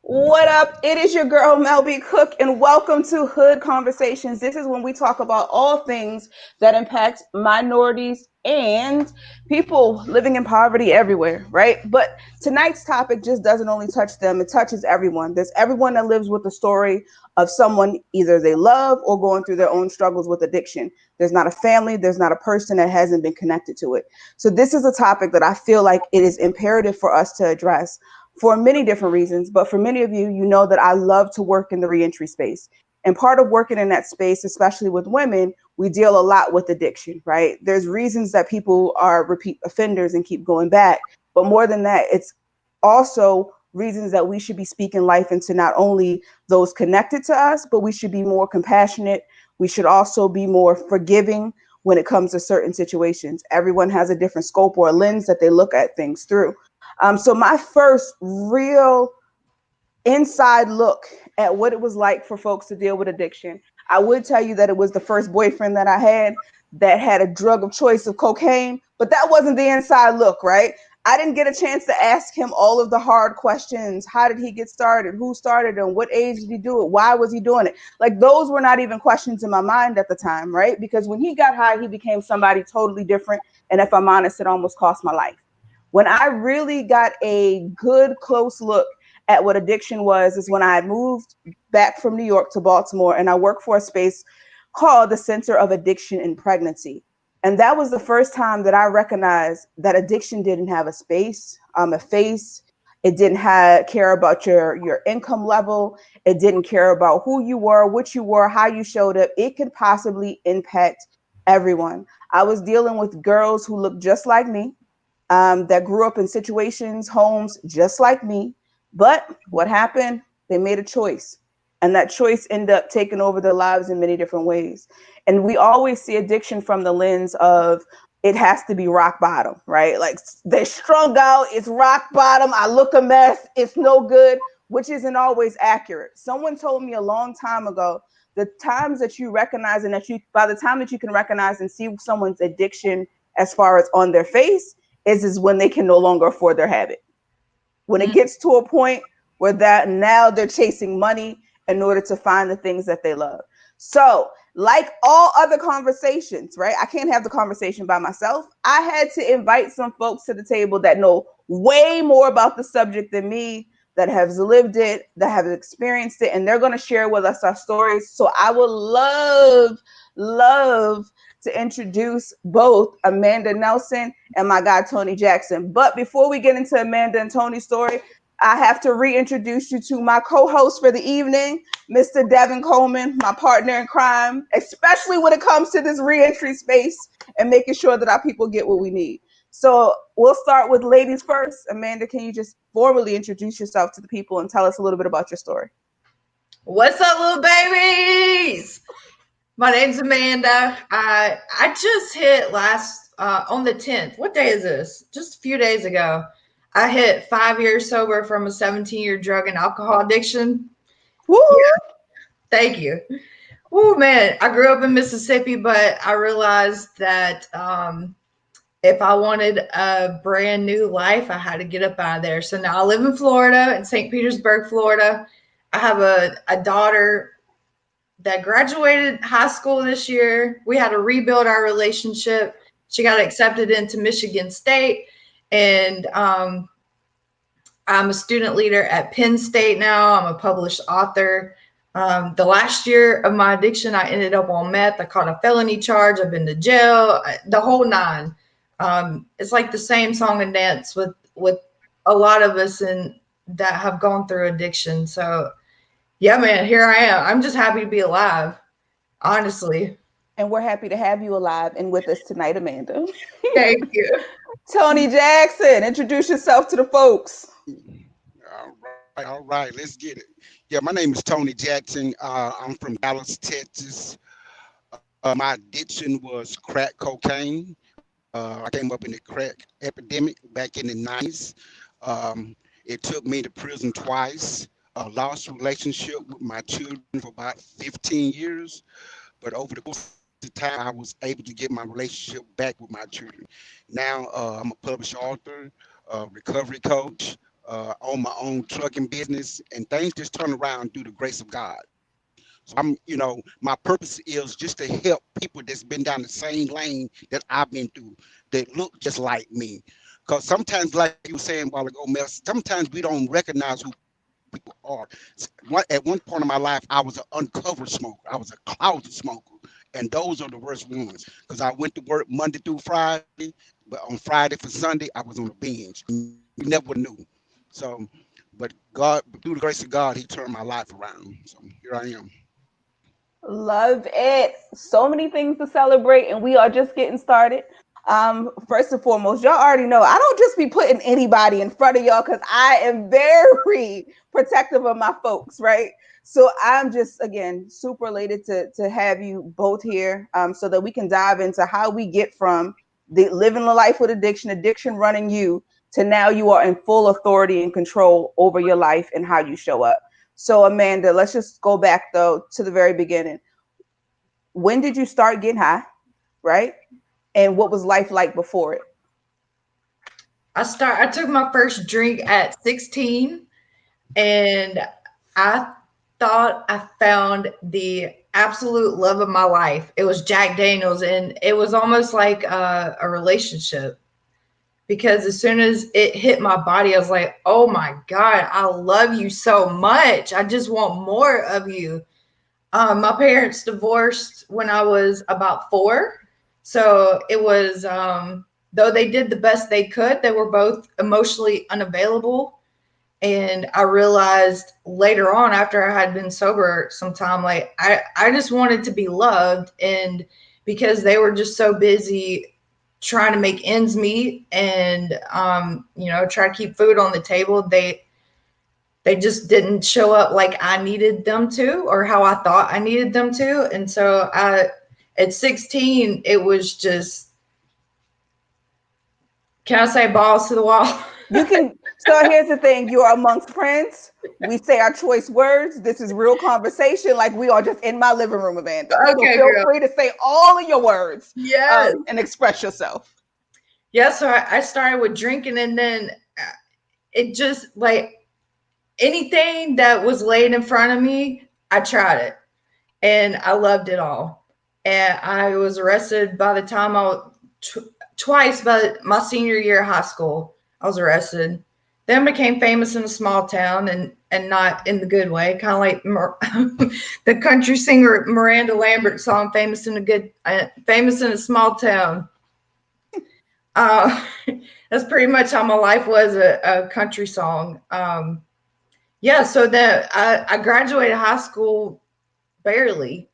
What up? It is your girl Mel B. Cook, and welcome to Hood Conversations. This is when we talk about all things that impact minorities and people living in poverty everywhere, right? But tonight's topic just doesn't only touch them, it touches everyone. There's everyone that lives with the story of someone either they love or going through their own struggles with addiction. There's not a family, there's not a person that hasn't been connected to it. So, this is a topic that I feel like it is imperative for us to address for many different reasons. But for many of you, you know that I love to work in the reentry space. And part of working in that space, especially with women, we deal a lot with addiction, right? There's reasons that people are repeat offenders and keep going back. But more than that, it's also reasons that we should be speaking life into not only those connected to us, but we should be more compassionate. We should also be more forgiving when it comes to certain situations. Everyone has a different scope or a lens that they look at things through. So my first real inside look at what it was like for folks to deal with addiction, I would tell you that it was the first boyfriend that had a drug of choice of cocaine, but that wasn't the inside look, right? I didn't get a chance to ask him all of the hard questions. How did he get started? Who started him? What age did he do it? Why was he doing it? Like those were not even questions in my mind at the time, right? Because when he got high, he became somebody totally different. And if I'm honest, it almost cost my life. When I really got a good close look at what addiction was is when I moved back from New York to Baltimore, and I worked for a space called the Center of Addiction and Pregnancy. And that was the first time that I recognized that addiction didn't have a space, a face. It didn't care about your income level. It didn't care about who you were, what you were, how you showed up. It could possibly impact everyone. I was dealing with girls who looked just like me, that grew up in situations, homes just like me. But what happened? They made a choice. And that choice ended up taking over their lives in many different ways. And we always see addiction from the lens of it has to be rock bottom, right? Like they're strung out, it's rock bottom. I look a mess, it's no good, which isn't always accurate. Someone told me a long time ago the times that you recognize and that you, by the time that you can recognize and see someone's addiction as far as on their face, is when they can no longer afford their habit. When it gets to a point where that now they're chasing money in order to find the things that they love. So, like all other conversations, right? I can't have the conversation by myself. I had to invite some folks to the table that know way more about the subject than me, that have lived it, that have experienced it, and they're going to share with us our stories. So I would love to introduce both Amanda Nelson and my guy Tony Jackson. But before we get into Amanda and Tony's story, I have to reintroduce you to my co-host for the evening, Mr. Devin Coleman, my partner in crime, especially when it comes to this reentry space and making sure that our people get what we need. So we'll start with ladies first. Amanda, can you just formally introduce yourself to the people and tell us a little bit about your story? What's up, little babies? My name's Amanda. I just hit last on the 10th. What day is this? Just a few days ago. I hit 5 years sober from a 17-year drug and alcohol addiction. Woo! Yeah, thank you. Oh man, I grew up in Mississippi, but I realized that if I wanted a brand new life, I had to get up out of there. So now I live in Florida, in St. Petersburg, Florida. I have a daughter that graduated high school this year. We had to rebuild our relationship. She got accepted into Michigan State, and I'm a student leader at Penn State now. I'm a published author. The last year of my addiction, I ended up on meth. I caught a felony charge. I've been to jail, the whole nine. It's like the same song and dance with a lot of us in that have gone through addiction. So yeah, man, here I am. I'm just happy to be alive, honestly. And we're happy to have you alive and with us tonight, Amanda. Thank you. Tony Jackson, introduce yourself to the folks. All right, let's get it. Yeah, my name is Tony Jackson. I'm from Dallas, Texas. My addiction was crack cocaine. I came up in the crack epidemic back in the 90s. It took me to prison twice. Lost relationship with my children for about 15 years. But over the course of time, I was able to get my relationship back with my children. Now I'm a published author, recovery coach, own my own trucking business, and things just turn around through the grace of God. So my purpose is just to help people that's been down the same lane that I've been through, that look just like me. Because sometimes, like you were saying a while ago, Mel, sometimes we don't recognize who people are. At one point in my life, I was an uncovered smoker. I was a closet smoker. And those are the worst ones. Because I went to work Monday through Friday, but on Friday for Sunday, I was on a binge. You never knew. So, but God, through the grace of God, He turned my life around. So here I am. Love it. So many things to celebrate, and we are just getting started. First and foremost, y'all already know I don't just be putting anybody in front of y'all because I am very protective of my folks, right? So I'm just again super elated to have you both here, so that we can dive into how we get from the living the life with addiction, addiction running you, to now you are in full authority and control over your life and how you show up. So, Amanda, let's just go back though to the very beginning. When did you start getting high, right? And what was life like before it? I took my first drink at 16, and I thought I found the absolute love of my life. It was Jack Daniels, and it was almost like a relationship, because as soon as it hit my body, I was like, oh my God, I love you so much. I just want more of you. My parents divorced when I was about 4. So it was, though they did the best they could, they were both emotionally unavailable. And I realized later on, after I had been sober some time, like I just wanted to be loved. And because they were just so busy trying to make ends meet and, try to keep food on the table, they just didn't show up like I needed them to, or how I thought I needed them to. And so at 16, it was just, can I say, balls to the wall? You can. So here's the thing: you are amongst friends. We say our choice words. This is real conversation, like we are just in my living room, Amanda. So Okay, feel girl. free to say all of your words, Yes. and express yourself. Yeah. So I started with drinking, and then it just like anything that was laid in front of me, I tried it, and I loved it all. And I was arrested by the time I was twice, by my senior year of high school. I was arrested. Then became famous in a small town, and not in the good way, kind of like the country singer Miranda Lambert song, famous in a small town. Uh, that's pretty much how my life was, a country song. Yeah, so then I graduated high school barely.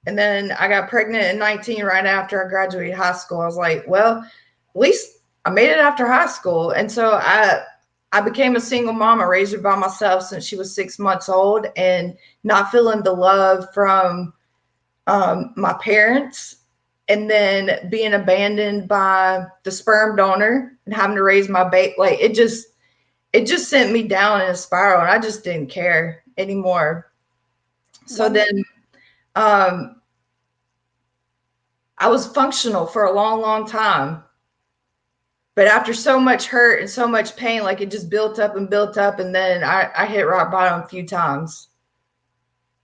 And then I got pregnant at 19 right after I graduated high school. I was like, well, at least I made it after high school. And so I became a single mom. I raised her by myself since she was 6 months old, and not feeling the love from my parents, and then being abandoned by the sperm donor and having to raise my baby. Like it just sent me down in a spiral, and I just didn't care anymore. So One, then um, I was functional for a long, long time. But after so much hurt and so much pain, like it just built up and built up. And then I hit rock bottom a few times.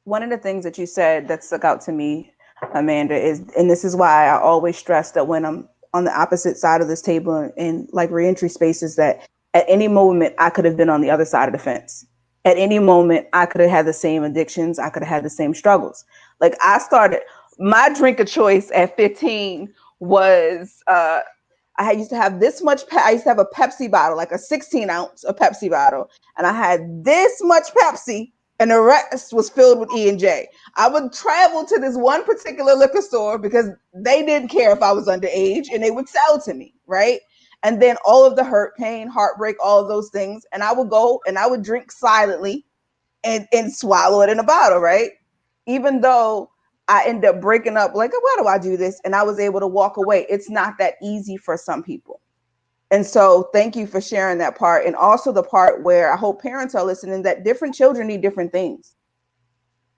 one of the things that you said that stuck out to me, Amanda, is, and this is why I always stress that when I'm on the opposite side of this table in like reentry spaces, that at any moment I could have been on the other side of the fence. At any moment I could have had the same addictions. I could have had the same struggles. Like I started my drink of choice at 15 was I used to have this much. I used to have a Pepsi bottle, like a 16-ounce of Pepsi bottle, and I had this much Pepsi, and the rest was filled with E&J. I would travel to this one particular liquor store because they didn't care if I was underage, and they would sell to me, right? And then all of the hurt, pain, heartbreak, all of those things, and I would go and I would drink silently and swallow it in a bottle, right? Even though I end up breaking up, like, why do I do this? And I was able to walk away. It's not that easy for some people. And so thank you for sharing that part. And also the part where I hope parents are listening, that different children need different things.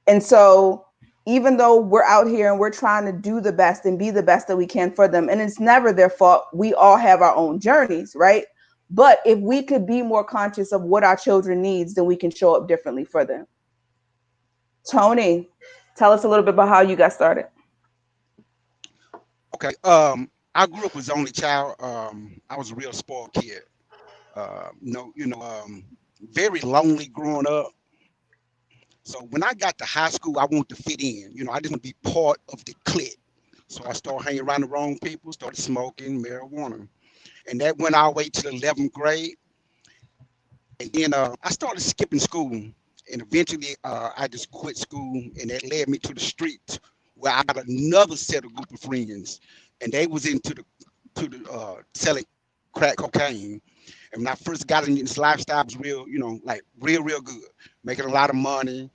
And so even though we're out here and we're trying to do the best and be the best that we can for them, and it's never their fault, we all have our own journeys, right? But if we could be more conscious of what our children needs, then we can show up differently for them. Tony, tell us a little bit about how you got started. Okay. I grew up as the only child. I was a real spoiled kid. Very lonely growing up. So when I got to high school, I wanted to fit in. I just want to be part of the clique. So I started hanging around the wrong people, started smoking marijuana. And that went all the way to the 11th grade. And then I started skipping school. And eventually I just quit school. And that led me to the streets where I got another set of group of friends. And they was into the selling crack cocaine. And when I first got into this lifestyle, it was real, like real good, making a lot of money,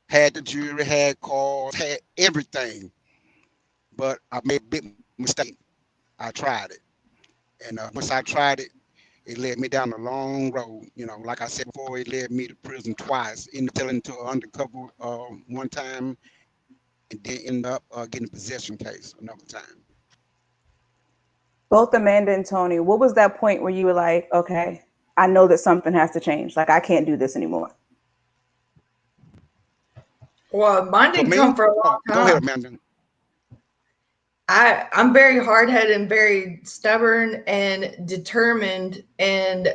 had the jewelry, had cars, had everything. But I made a big mistake. I tried it. And once I tried it, it led me down a long road. Like I said before, it led me to prison twice. Ended up selling to an undercover one time, and then ended up getting a possession case another time. Both Amanda and Tony, what was that point where you were like, okay, I know that something has to change. Like, I can't do this anymore? Well, mine For didn't me, come for a oh, long go ahead, time. Amanda. I'm very hard headed and very stubborn and determined, and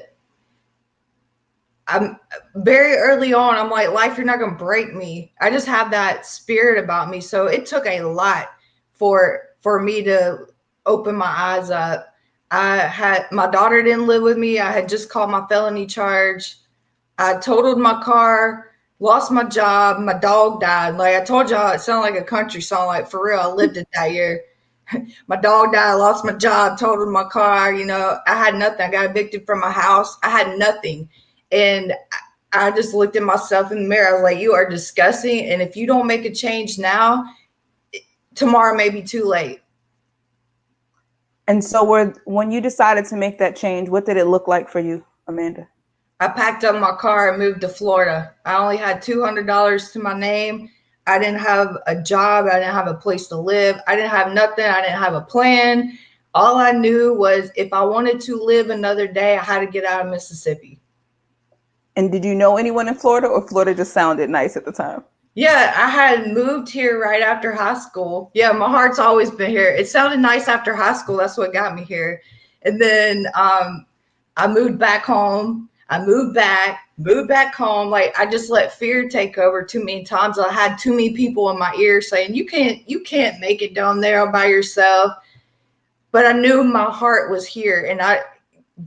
I'm very early on. I'm like, life, you're not gonna break me. I just have that spirit about me. So it took a lot for me to open my eyes up. I had my daughter didn't live with me. I had just called my felony charge. I totaled my car, lost my job. My dog died. Like I told y'all, it sounded like a country song. Like for real, I lived it that year. My dog died, I lost my job, totaled my car. I had nothing. I got evicted from my house. I had nothing. And I just looked at myself in the mirror. I was like, you are disgusting. And if you don't make a change now, tomorrow may be too late. And so when you decided to make that change, what did it look like for you, Amanda? I packed up my car and moved to Florida. I only had $200 to my name. I didn't have a job. I didn't have a place to live. I didn't have nothing. I didn't have a plan. All I knew was if I wanted to live another day, I had to get out of Mississippi. And did you know anyone in Florida, or Florida just sounded nice at the time? Yeah, I had moved here right after high school. Yeah, my heart's always been here. It sounded nice after high school. That's what got me here. And then I moved back home. I moved back home. Like I just let fear take over too many times. I had too many people in my ear saying, you can't make it down there all by yourself. But I knew my heart was here, and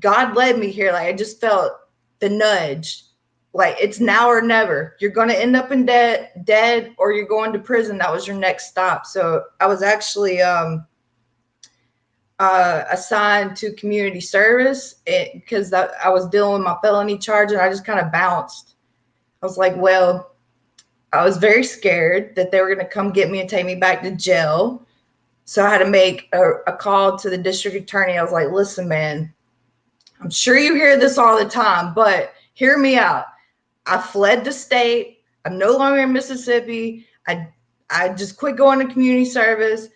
God led me here. Like I just felt the nudge. Like it's now or never. You're going to end up in dead, or you're going to prison. That was your next stop. So I was actually assigned to community service because I was dealing with my felony charge, and I just kind of bounced. I was like, well, I was very scared that they were going to come get me and take me back to jail. So I had to make a call to the district attorney. I was like, listen, man, I'm sure you hear this all the time, but hear me out. I fled the state. I'm no longer in Mississippi. I just quit going to community service.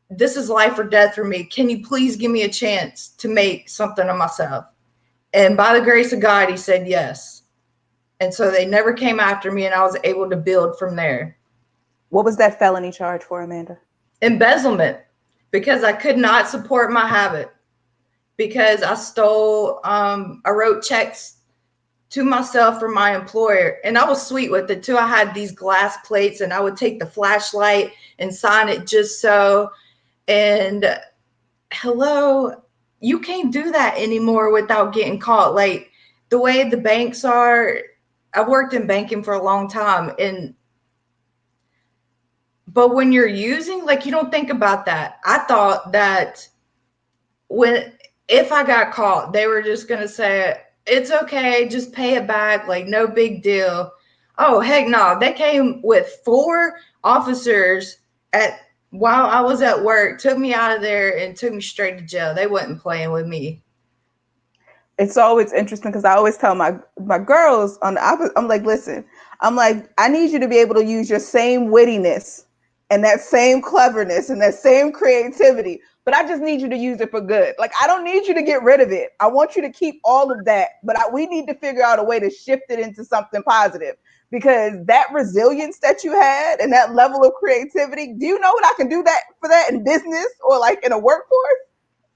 This is life or death for me. Can you please give me a chance to make something of myself? And by the grace of God, he said yes. And so they never came after me, and I was able to build from there. What was that felony charge for, Amanda? Embezzlement, because I could not support my habit, because I stole, I wrote checks to myself from my employer, and I was sweet with it too. I had these glass plates, and I would take the flashlight and sign it just so. And hello, you can't do that anymore without getting caught. Like the way the banks are, I've worked in banking for a long time, but when you're using, like, you don't think about that. I thought that if I got caught, they were just gonna say it's okay, just pay it back, like no big deal. Oh heck no! They came with 4 officers at while I was at work, took me out of there and took me straight to jail. They wasn't playing with me. It's always interesting because I always tell my girls on the opposite. I'm like, listen, I'm like, I need you to be able to use your same wittiness and that same cleverness and that same creativity, but I just need you to use it for good. Like, I don't need you to get rid of it. I want you to keep all of that, but we need to figure out a way to shift it into something positive, because that resilience that you had and that level of creativity, do you know what I can do that for that in business or like in a workforce?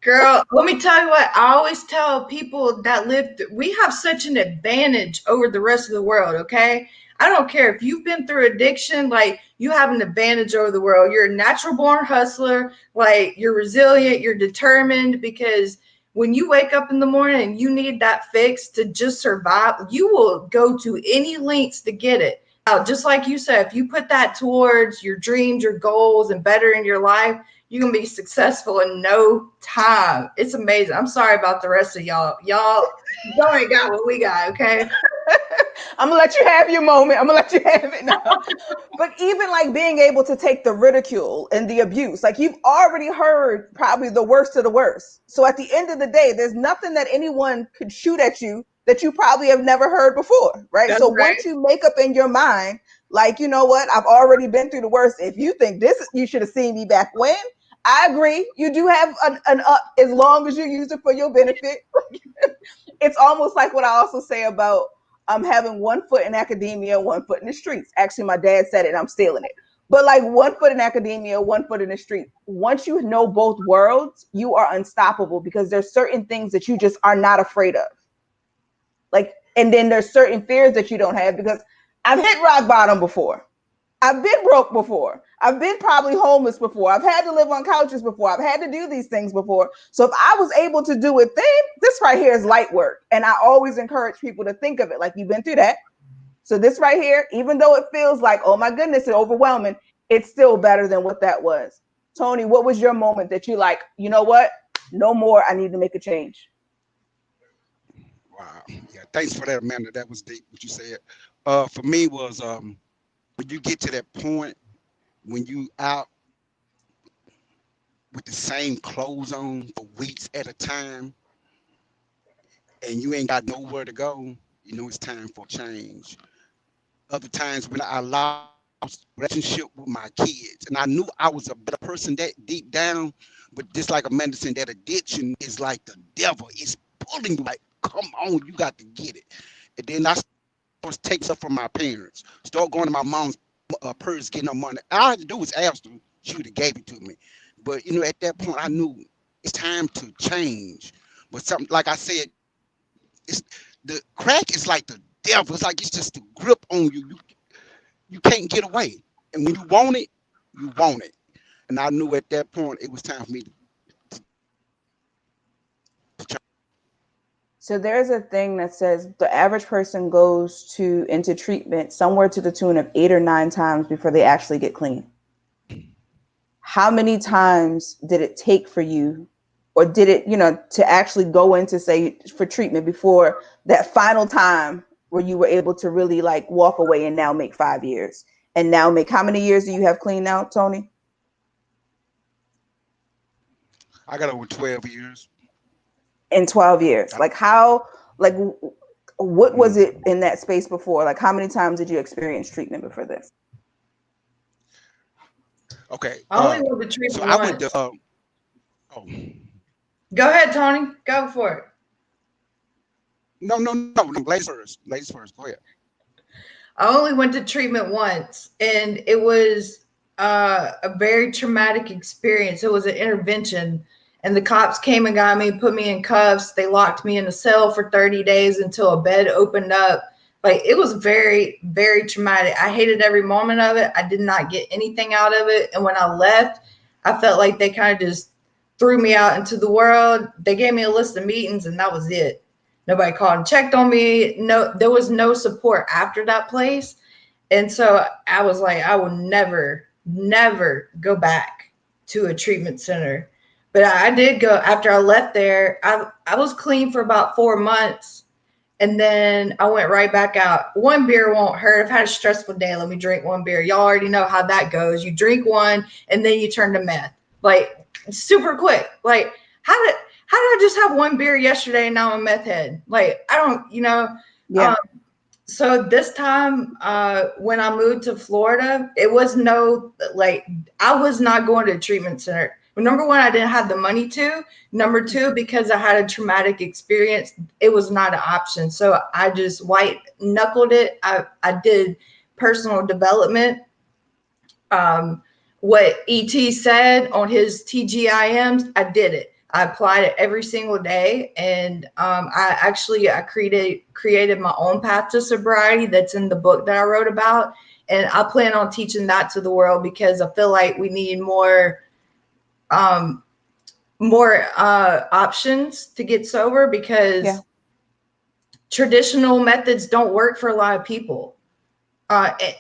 Girl, let me tell you what I always tell people that we have such an advantage over the rest of the world, okay? I don't care if you've been through addiction, like you have an advantage over the world. You're a natural born hustler, like you're resilient, you're determined, because when you wake up in the morning and you need that fix to just survive, you will go to any lengths to get it. Now, just like you said, if you put that towards your dreams, your goals, and better in your life, you can be successful in no time. It's amazing. I'm sorry about the rest of y'all. Y'all ain't got what we got, okay? I'm gonna let you have your moment. I'm gonna let you have it now. But even like being able to take the ridicule and the abuse, like you've already heard probably the worst of the worst. So at the end of the day, there's nothing that anyone could shoot at you that you probably have never heard before, right? That's So right. once you make up in your mind, like, you know what, I've already been through the worst. If you think this, you should have seen me back when. I agree. You do have an up as long as you use it for your benefit. It's almost like what I also say about having one foot in academia, one foot in the streets. Actually, my dad said it, and I'm stealing it. But like one foot in academia, one foot in the street. Once you know both worlds, you are unstoppable, because there's certain things that you just are not afraid of. Like, and then there's certain fears that you don't have, because I've hit rock bottom before. I've been broke before. I've been probably homeless before. I've had to live on couches before. I've had to do these things before. So if I was able to do it then, this right here is light work. And I always encourage people to think of it like, you've been through that. So this right here, even though it feels like, oh my goodness, it's overwhelming, it's still better than what that was. Tony, what was your moment that you like, you know what? No more. I need to make a change. Wow. Yeah. Thanks for that, Amanda. That was deep what you said. For me was when you get to that point when you out with the same clothes on for weeks at a time and you ain't got nowhere to go, you know it's time for change. Other times when I lost relationship with my kids, and I knew I was a better person that deep down, but just like Amanda said, that addiction is like the devil. It's pulling you like, come on, you got to get it. And then I was taking stuff from my parents, start going to my mom's purse, getting her money. All I had to do was ask her, she would have gave it to me. But you know, at that point, I knew it's time to change. But something like I said, it's the crack is like the devil. It's like it's just a grip on you. You can't get away. And when you want it, you want it. And I knew at that point it was time for me to So there's a thing that says the average person goes to into treatment somewhere to the tune of 8 or 9 times before they actually get clean. How many times did it take for you, or did it, to actually go into, say, for treatment before that final time where you were able to really like walk away and now make 5 years and now make, how many years do you have clean now, Tony? I got over 12 years. In 12 years, like how, like what was Mm, it in that space before? Like how many times did you experience treatment before this? okay. I only went to So treatment I went to once. oh Go ahead, Tony. Go for it. no, ladies first. Ladies first. Go ahead. I only went to treatment once, and it was a very traumatic experience. It was an intervention, and the cops came and got me, put me in cuffs. They locked me in a cell for 30 days until a bed opened up. Like, it was very, very traumatic. I hated every moment of it. I did not get anything out of it. And when I left, I felt like they kind of just threw me out into the world. They gave me a list of meetings, and that was it. Nobody called and checked on me. No, there was no support after that place. And so I was like, I will never, never go back to a treatment center. But I did go after I left there. I was clean for about 4 months. And then I went right back out. One beer won't hurt. I've had a stressful day. Let me drink one beer. Y'all already know how that goes. You drink one and then you turn to meth. Like, super quick. Like, how did I just have one beer yesterday and now I'm a meth head? Like, I don't, Yeah. So this time, when I moved to Florida, it was no, like, I was not going to a treatment center. number one, I didn't have the money to. Number two, because I had a traumatic experience, it was not an option. So I just white knuckled it. I did personal development. Um, what ET said on his TGIMs, I did it. I applied it every single day, and I created my own path to sobriety that's in the book that I wrote about, and I plan on teaching that to the world because I feel like we need um, more options to get sober Yeah. because traditional methods don't work for a lot of people.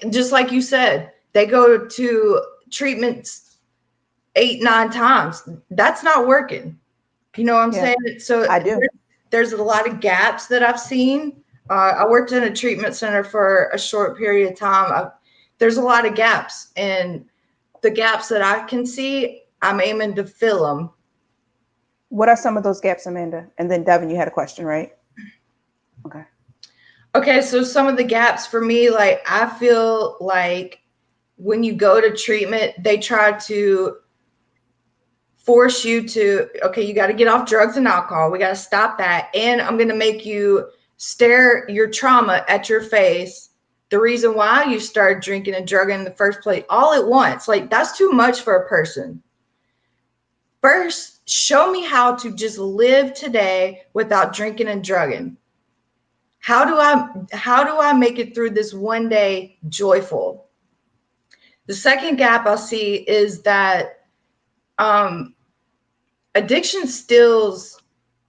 Just like you said, they go to treatments 8, 9 times. That's not working. You know what I'm Yeah. saying? So I do. there's a lot of gaps that I've seen. I worked in a treatment center for a short period of time. There's a lot of gaps, and the gaps that I can see, I'm aiming to fill them. What are some of those gaps, Amanda? And then Devin, you had a question, right? Okay. Okay, so some of the gaps for me, like I feel like when you go to treatment, they try to force you to, okay, you got to get off drugs and alcohol. We got to stop that. And I'm going to make you stare your trauma at your face. The reason why you started drinking and drugging in the first place, all at once. Like, that's too much for a person. First, show me how to just live today without drinking and drugging. How do I make it through this one day joyful? The second gap I see is that um, addiction steals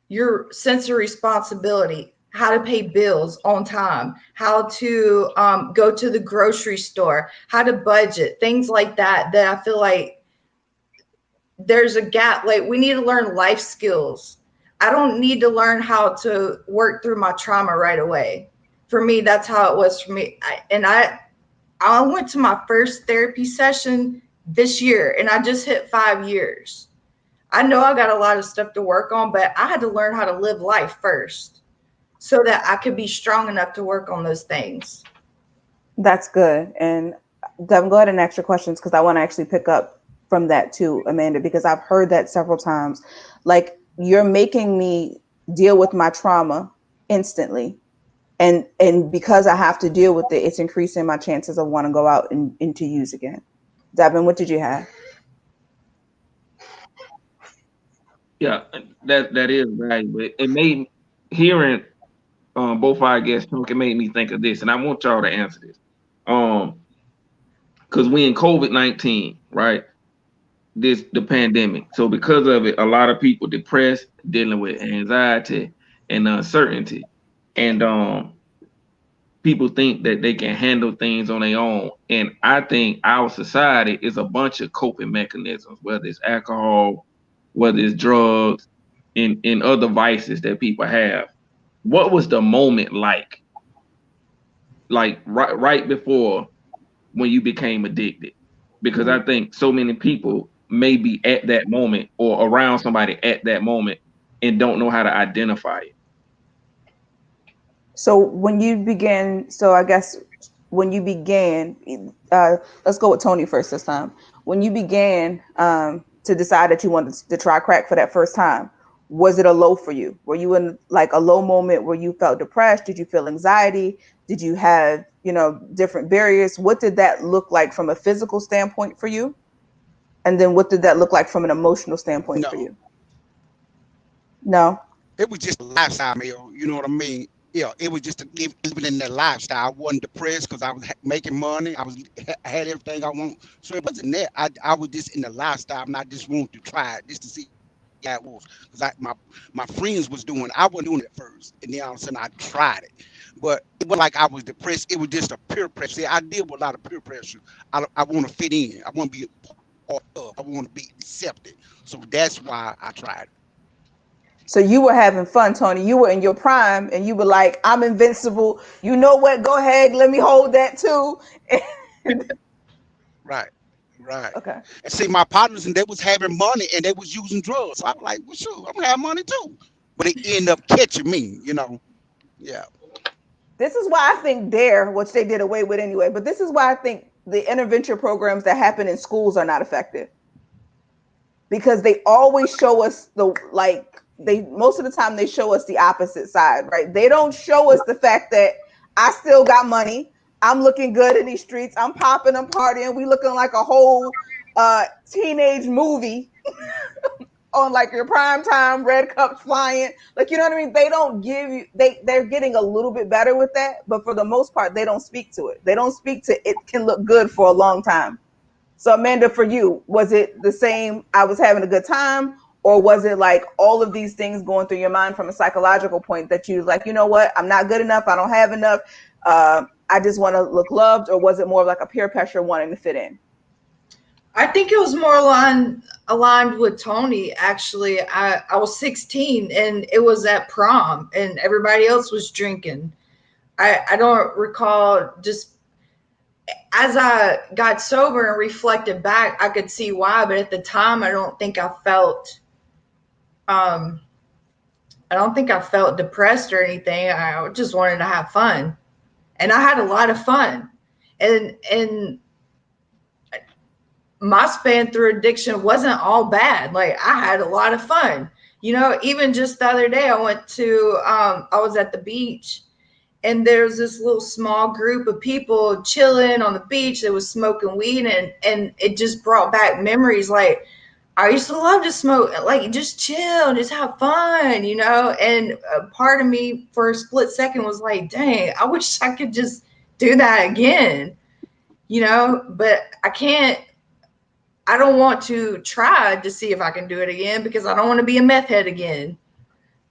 your sense of responsibility, how to pay bills on time, how to go to the grocery store, how to budget, things like that, that I feel like there's a gap. Like, we need to learn life skills. I don't need to learn how to work through my trauma right away. For me, that's how it was for me. I went to my first therapy session this year, and I just hit 5 years. I know I got a lot of stuff to work on, but I had to learn how to live life first so that I could be strong enough to work on those things. That's good. And Devin, go ahead and ask your questions because I want to actually pick up from that too, Amanda, because I've heard that several times. Like, you're making me deal with my trauma instantly. And because I have to deal with it, it's increasing my chances of want to go out and to use again. Devin, what did you have? Yeah, that is right. But it made hearing both our guests talk, it made me think of this, and I want y'all to answer this. Um, because we in COVID-19, right? This the pandemic. So because of it, a lot of people depressed, dealing with anxiety and uncertainty. And people think that they can handle things on their own. And I think our society is a bunch of coping mechanisms, whether it's alcohol, whether it's drugs, and other vices that people have. What was the moment like right before when you became addicted? Because I Mhm. think so many people may be at that moment or around somebody at that moment and don't know how to identify it. So when you began, so I guess when you began, uh, let's go with Tony first this time. When you began to decide that you wanted to try crack for that first time, was it a low for you? Were you in like a low moment where you felt depressed? Did you feel anxiety? Did you have, different barriers? What did that look like from a physical standpoint for you? And then what did that look like from an emotional standpoint for No, you? No. it was just a lifestyle, Mel. You know what I mean? Yeah, it was just even in that lifestyle. I wasn't depressed because I was making money. I had everything I want. So it wasn't that. I was just in the lifestyle, and I just wanted to try it just to see how it was. Because my friends was doing. I wasn't doing it at first, and then all of a sudden I tried it. But it wasn't like I was depressed. It was just a peer pressure. See, I deal with a lot of peer pressure. I want to fit in. I want to be a part of. I want to be accepted. So that's why I tried it. So you were having fun, Tony. You were in your prime and you were like, I'm invincible. You know what? Go ahead. Let me hold that too. Right. Right. Okay. And see, my partners and they was having money and they was using drugs. So I'm like, well, sure, I'm gonna have money too. But it ended up catching me. Yeah. This is why I think DARE, which they did away with anyway, but this is why I think the intervention programs that happen in schools are not effective. because they always show us the like they most of the time they show us the opposite side, right? They don't show us the fact that I still got money. I'm looking good in these streets. I'm popping, I'm partying. We looking like a whole teenage movie on like your prime time, red cups flying. Like, you know what I mean? They don't give you they're getting a little bit better with that, but for the most part, they don't speak to it. They don't speak to it can look good for a long time. So Amanda, for you, was it the same? I was having a good time, or was it like all of these things going through your mind from a psychological point that you was like, you know what, I'm not good enough, I don't have enough, I just want to look loved, or was it more of like a peer pressure wanting to fit in? I think it was more aligned with Tony. Actually, I was 16 and it was at prom and everybody else was drinking. I don't recall, just as I got sober and reflected back, I could see why, but at the time um I don't think I felt depressed or anything. I just wanted to have fun. And I had a lot of fun. And my span through addiction wasn't all bad. Like, I had a lot of fun. You know, even just the other day, I was at the beach and there's this little small group of people chilling on the beach that was smoking weed, and it just brought back memories. Like, I used to love to smoke, like just chill, just have fun, you know? And a part of me for a split second was like, dang, I wish I could just do that again, you know? But I don't want to try to see if I can do it again because I don't want to be a meth head again.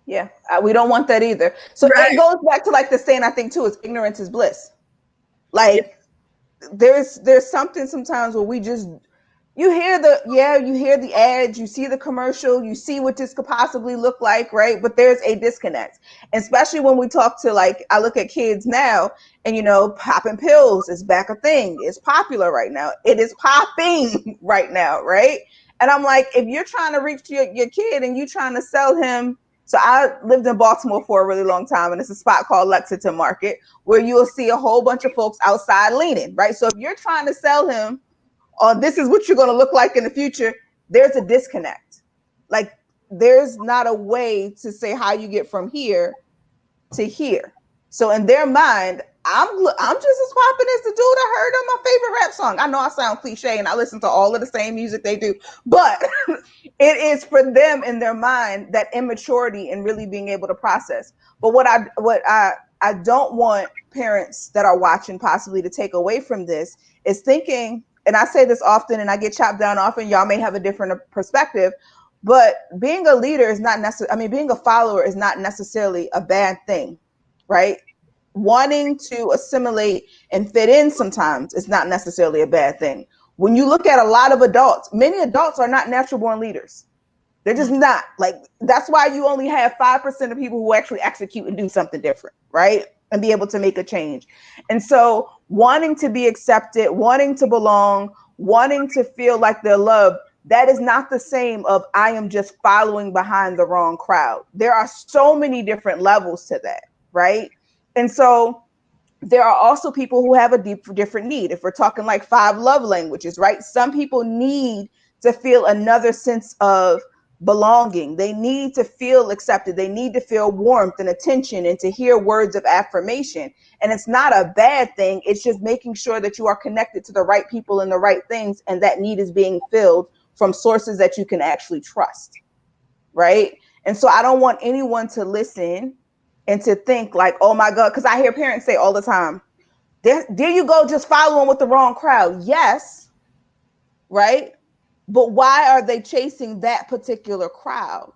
Yeah, we don't want that either. So it Right. goes back to like the saying, I think too, is ignorance is bliss. Yeah. Like, there's something sometimes where we just you hear the ads, you see the commercial, you see what this could possibly look like, right? But there's a disconnect. And especially when we talk to, like, I look at kids now, and popping pills is back a thing. It's popular right now. It is popping right now, right? And I'm like, if you're trying to reach your kid and you trying to sell him. So I lived in Baltimore for a really long time, and it's a spot called Lexington Market where you'll see a whole bunch of folks outside leaning, right? So if you're trying to sell him on this is what you're going to look like in the future, there's a disconnect. Like, there's not a way to say how you get from here to here. So in their mind, I'm just as popping as the dude I heard on my favorite rap song. I know I sound cliche and I listen to all of the same music they do, but it is for them in their mind that immaturity and really being able to process. But what I don't want parents that are watching possibly to take away from this is thinking, and I say this often and I get chopped down often, y'all may have a different perspective, but being a leader is not necessarily, I mean, being a follower is not necessarily a bad thing, right? Wanting to assimilate and fit in sometimes is not necessarily a bad thing. When you look at a lot of adults, many adults are not natural born leaders. They're just not. Like, that's why you only have 5% of people who actually execute and do something different, right? And be able to make a change. And so, wanting to be accepted, wanting to belong, wanting to feel like they're loved, that is not the same of I am just following behind the wrong crowd. There are so many different levels to that, right? And so, there are also people who have a different need. If we're talking like 5 love languages, right? Some people need to feel another sense of belonging. They need to feel accepted. They need to feel warmth and attention and to hear words of affirmation. And it's not a bad thing. It's just making sure that you are connected to the right people and the right things, and that need is being filled from sources that you can actually trust, right? And so I don't want anyone to listen and to think like, oh my God, because I hear parents say all the time, there you go, just following with the wrong crowd. Yes, right? But why are they chasing that particular crowd?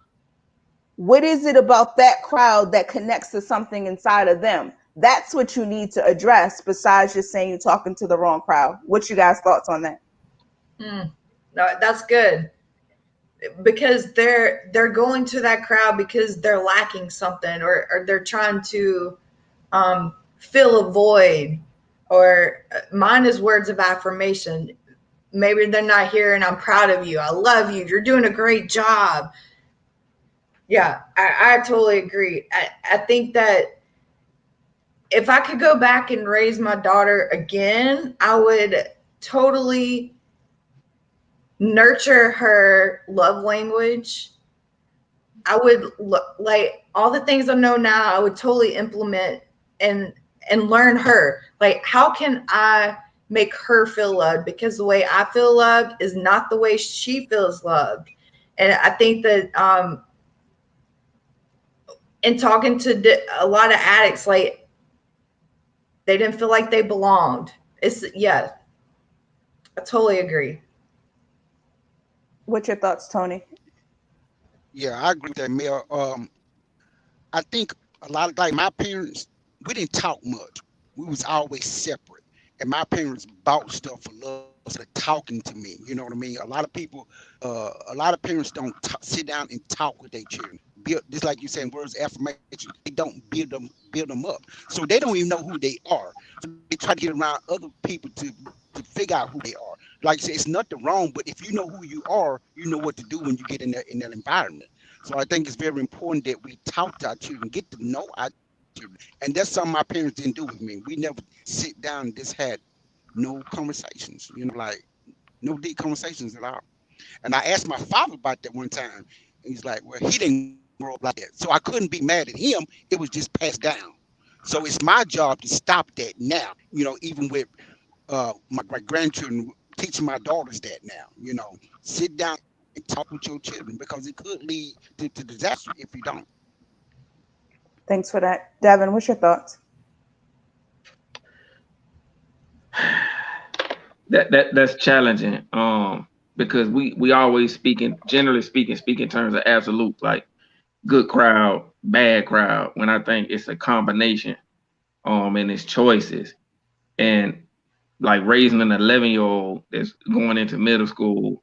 What is it about that crowd that connects to something inside of them? That's what you need to address, besides just saying you're talking to the wrong crowd. What's you guys' thoughts on that? Hmm. No, that's good. Because they're going to that crowd because they're lacking something, or they're trying to fill a void, or mine is words of affirmation. Maybe they're not hearing, I'm proud of you, I love you, you're doing a great job. Yeah, I totally agree. I think that if I could go back and raise my daughter again, I would totally nurture her love language, I would like all the things I know now, I would totally implement and learn her. Like, how can I make her feel loved? Because the way I feel loved is not the way she feels loved. And I think that in talking to a lot of addicts, like they didn't feel like they belonged. It's yeah, I totally agree. What's your thoughts, Tony? Yeah, I agree with that, Mel. I think a lot of like my parents, we didn't talk much. We was always separate, and my parents bought stuff for love instead of talking to me. You know what I mean? A lot of people, a lot of parents don't sit down and talk with their children. Build just like you saying words of affirmation. They don't build them up, so they don't even know who they are. So they try to get around other people to figure out who they are. Like I said, it's nothing wrong, but if you know who you are, you know what to do when you get in that environment. So I think it's very important that we talk to our children, get to know our children. And that's something my parents didn't do with me. We never sit down and just had no conversations, like no deep conversations at all. And I asked my father about that one time. And he's like, well, he didn't grow up like that. So I couldn't be mad at him. It was just passed down. So it's my job to stop that now, even with my grandchildren, teaching my daughters that now, sit down and talk with your children because it could lead to disaster if you don't. Thanks for that. Devin, what's your thoughts? That's challenging. Because we always speaking, generally speaking, speak in terms of absolute, like good crowd, bad crowd. When I think it's a combination, and it's choices. And like raising an 11-year-old that's going into middle school,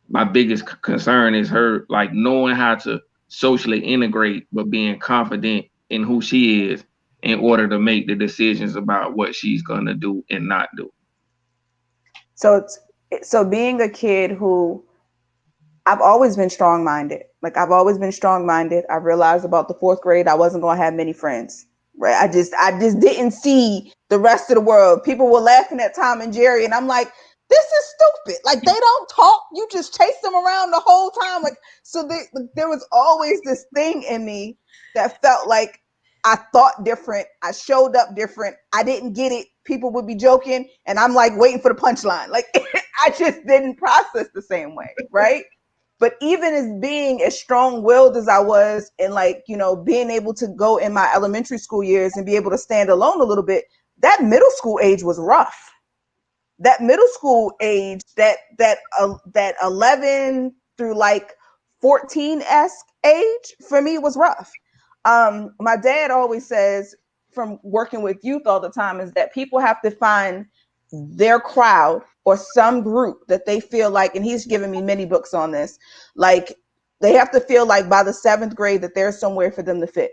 my biggest concern is her like knowing how to socially integrate, but being confident in who she is in order to make the decisions about what she's gonna do and not do. So so being a kid who I've always been strong minded. Like I've always been strong minded. I realized about the fourth grade I wasn't gonna have many friends. Right. I just didn't see the rest of the world. People were laughing at Tom and Jerry, and I'm like, this is stupid. Like they don't talk. You just chase them around the whole time. Like there was always this thing in me that felt like I thought different. I showed up different. I didn't get it. People would be joking, and I'm like waiting for the punchline. Like I just didn't process the same way. Right. But even as being as strong-willed as I was, and like being able to go in my elementary school years and be able to stand alone a little bit, that middle school age was rough. That middle school age, that 11 through like 14-esque age, for me was rough. My dad always says, from working with youth all the time, is that people have to find their crowd or some group that they feel like, and he's given me many books on this, like they have to feel like by the seventh grade that there's somewhere for them to fit.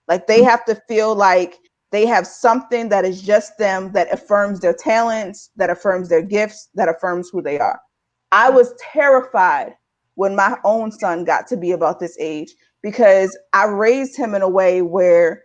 Like they have to feel like they have something that is just them, that affirms their talents, that affirms their gifts, that affirms who they are. I was terrified when my own son got to be about this age, because I raised him in a way where,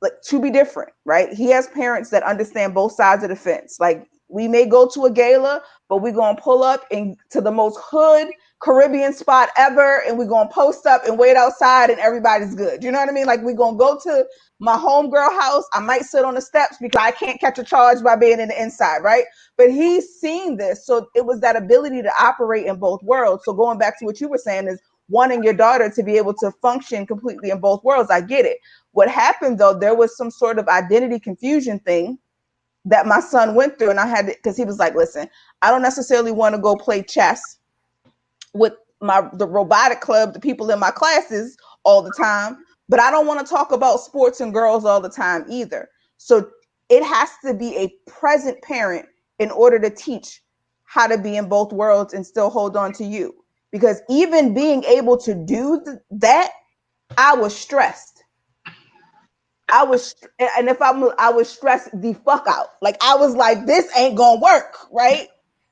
like, to be different, right? He has parents that understand both sides of the fence. Like we may go to a gala, but we're gonna pull up to the most hood Caribbean spot ever, and we're gonna post up and wait outside, and everybody's good. You know what I mean? Like we're gonna go to my homegirl house. I might sit on the steps because I can't catch a charge by being in the inside, right? But he's seen this, so it was that ability to operate in both worlds. So going back to what you were saying is wanting your daughter to be able to function completely in both worlds. I get it. What happened though, there was some sort of identity confusion thing that my son went through, and I had to, because he was like, listen, I don't necessarily want to go play chess with the robotic club, the people in my classes all the time, but I don't want to talk about sports and girls all the time either. So it has to be a present parent in order to teach how to be in both worlds and still hold on to you. Because even being able to do that, I was stressed. I was, and if I was stressed the fuck out. Like I was like, this ain't gonna work, right?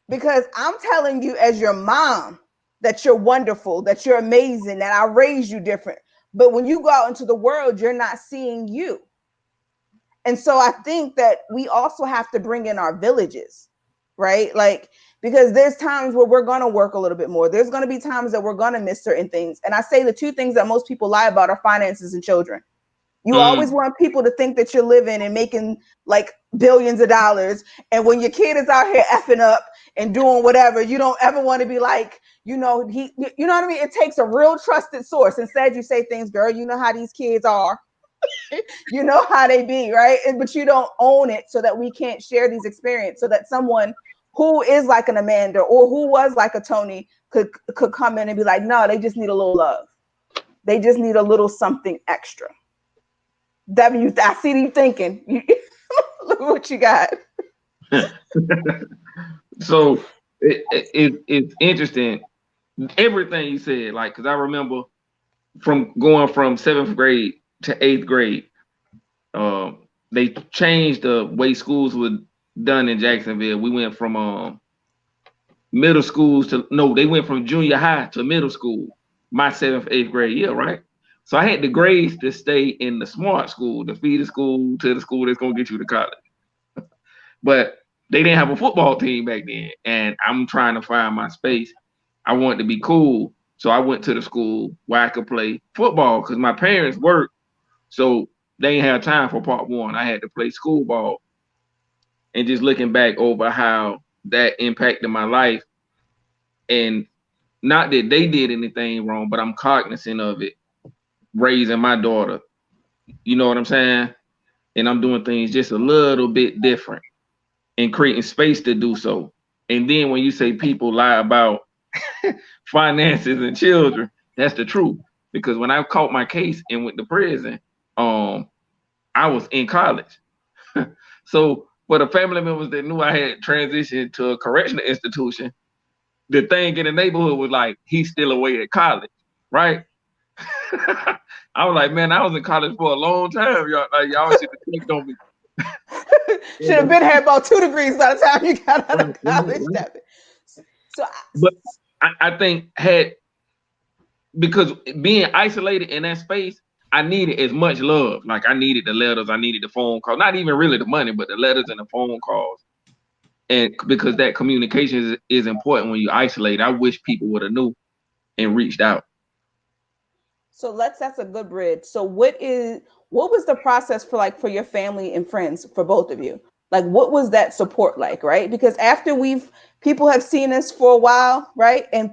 Because I'm telling you, as your mom, that you're wonderful, that you're amazing, that I raised you different. But when you go out into the world, you're not seeing you. And so I think that we also have to bring in our villages, right? Like because there's times where we're going to work a little bit more. There's going to be times that we're going to miss certain things. And I say the two things that most people lie about are finances and children. You always Mm. want people to think that you're living and making like billions of dollars. And when your kid is out here effing up and doing whatever, you don't ever want to be like, you know what I mean? It takes a real trusted source. Instead, you say things, girl, you know how these kids are. You know how they be, right? But you don't own it so that we can't share these experiences, so that someone who is like an Amanda or who was like a Tony could come in and be like, no, they just need a little love. They just need a little something extra. W, I see you thinking. Look what you got. So it's interesting everything you said, like, because I remember from going from seventh grade to eighth grade, they changed the way schools were done in Jacksonville. We went from middle schools to no, they went from junior high to middle school. My seventh, eighth grade year, right? So I had the grades to stay in the smart school, the feeder school, to the school that's gonna get you to college. But they didn't have a football team back then, and I'm trying to find my space. I wanted to be cool, so I went to the school where I could play football because my parents worked, so they didn't have time for part one. I had to play school ball, and just looking back over how that impacted my life, and not that they did anything wrong, but I'm cognizant of it, raising my daughter. You know what I'm saying? And I'm doing things just a little bit different and creating space to do so. And then when you say people lie about finances and children, that's the truth. Because when I caught my case and went to prison, um, I was in college. So for the family members that knew I had transitioned to a correctional institution, the thing in the neighborhood was like, he's still away at college, right? I was like, man, I was in college for a long time. Y'all should have checked on me. Should have been had about 2 degrees by the time you got out of college. So, But I think had because being isolated in that space, I needed as much love. Like I needed the letters, I needed the phone calls, not even really the money, but the letters and the phone calls. And because that communication is important when you isolate, I wish people would have knew and reached out. that's a good bridge. So what was the process for like for your family and friends for both of you? Like what was that support like, right? Because after people have seen us for a while, right? And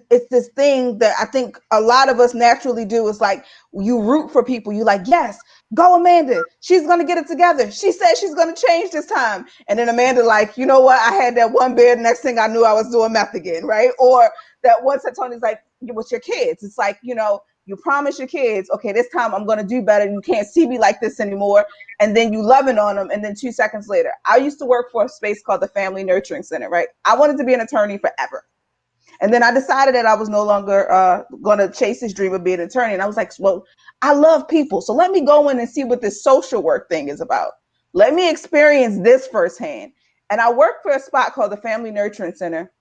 it's this thing that I think a lot of us naturally do. Is like you root for people. You like, yes, go Amanda. She's gonna get it together. She said she's gonna change this time. And then Amanda, like, you know what? I had that one bed. Next thing I knew, I was doing meth again, right? Or that once that Tony's like, with your kids, it's like, you promise your kids, okay, this time I'm going to do better. You can't see me like this anymore. And then you loving on them. And then 2 seconds later, I used to work for a space called the Family Nurturing Center, right? I wanted to be an attorney forever. And then I decided that I was no longer going to chase this dream of being an attorney. And I was like, well, I love people. So let me go in and see what this social work thing is about. Let me experience this firsthand. And I worked for a spot called the Family Nurturing Center.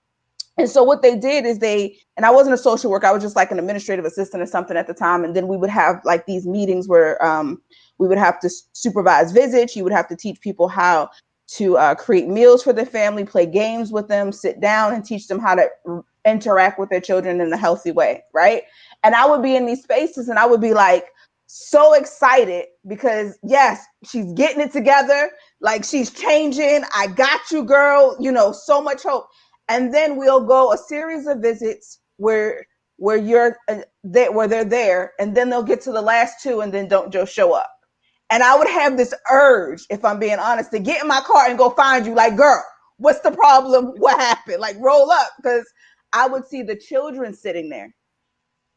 And so what they did is and I wasn't a social worker, I was just like an administrative assistant or something at the time. And then we would have like these meetings where we would have to supervise visits. You would have to teach people how to create meals for their family, play games with them, sit down and teach them how to interact with their children in a healthy way, right? And I would be in these spaces and I would be like so excited because yes, she's getting it together. Like she's changing. I got you, girl. So much hope. And then we'll go a series of visits where they're there, and then they'll get to the last two, and then don't just show up. And I would have this urge, if I'm being honest, to get in my car and go find you. Like, girl, what's the problem? What happened? Like, roll up, because I would see the children sitting there,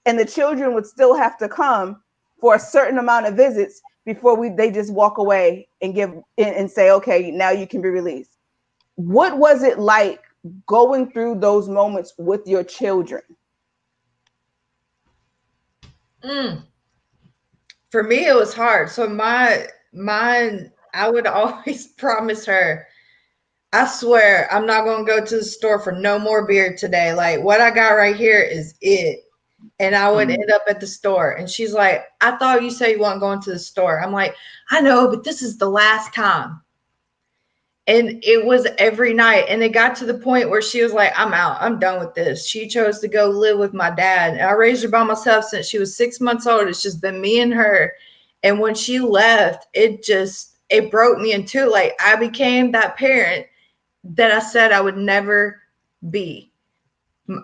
and the children would still have to come for a certain amount of visits before they just walk away and say, okay, now you can be released. What was it like going through those moments with your children? For me, it was hard. So I would always promise her, I swear, I'm not going to go to the store for no more beer today. Like what I got right here is it. And I would end up at the store. And she's like, I thought you said you weren't going to the store. I'm like, I know, but this is the last time. And it was every night. And it got to the point where she was like, I'm out. I'm done with this. She chose to go live with my dad. And I raised her by myself since she was 6 months old. It's just been me and her. And when she left, it broke me in two. Like, I became that parent that I said I would never be.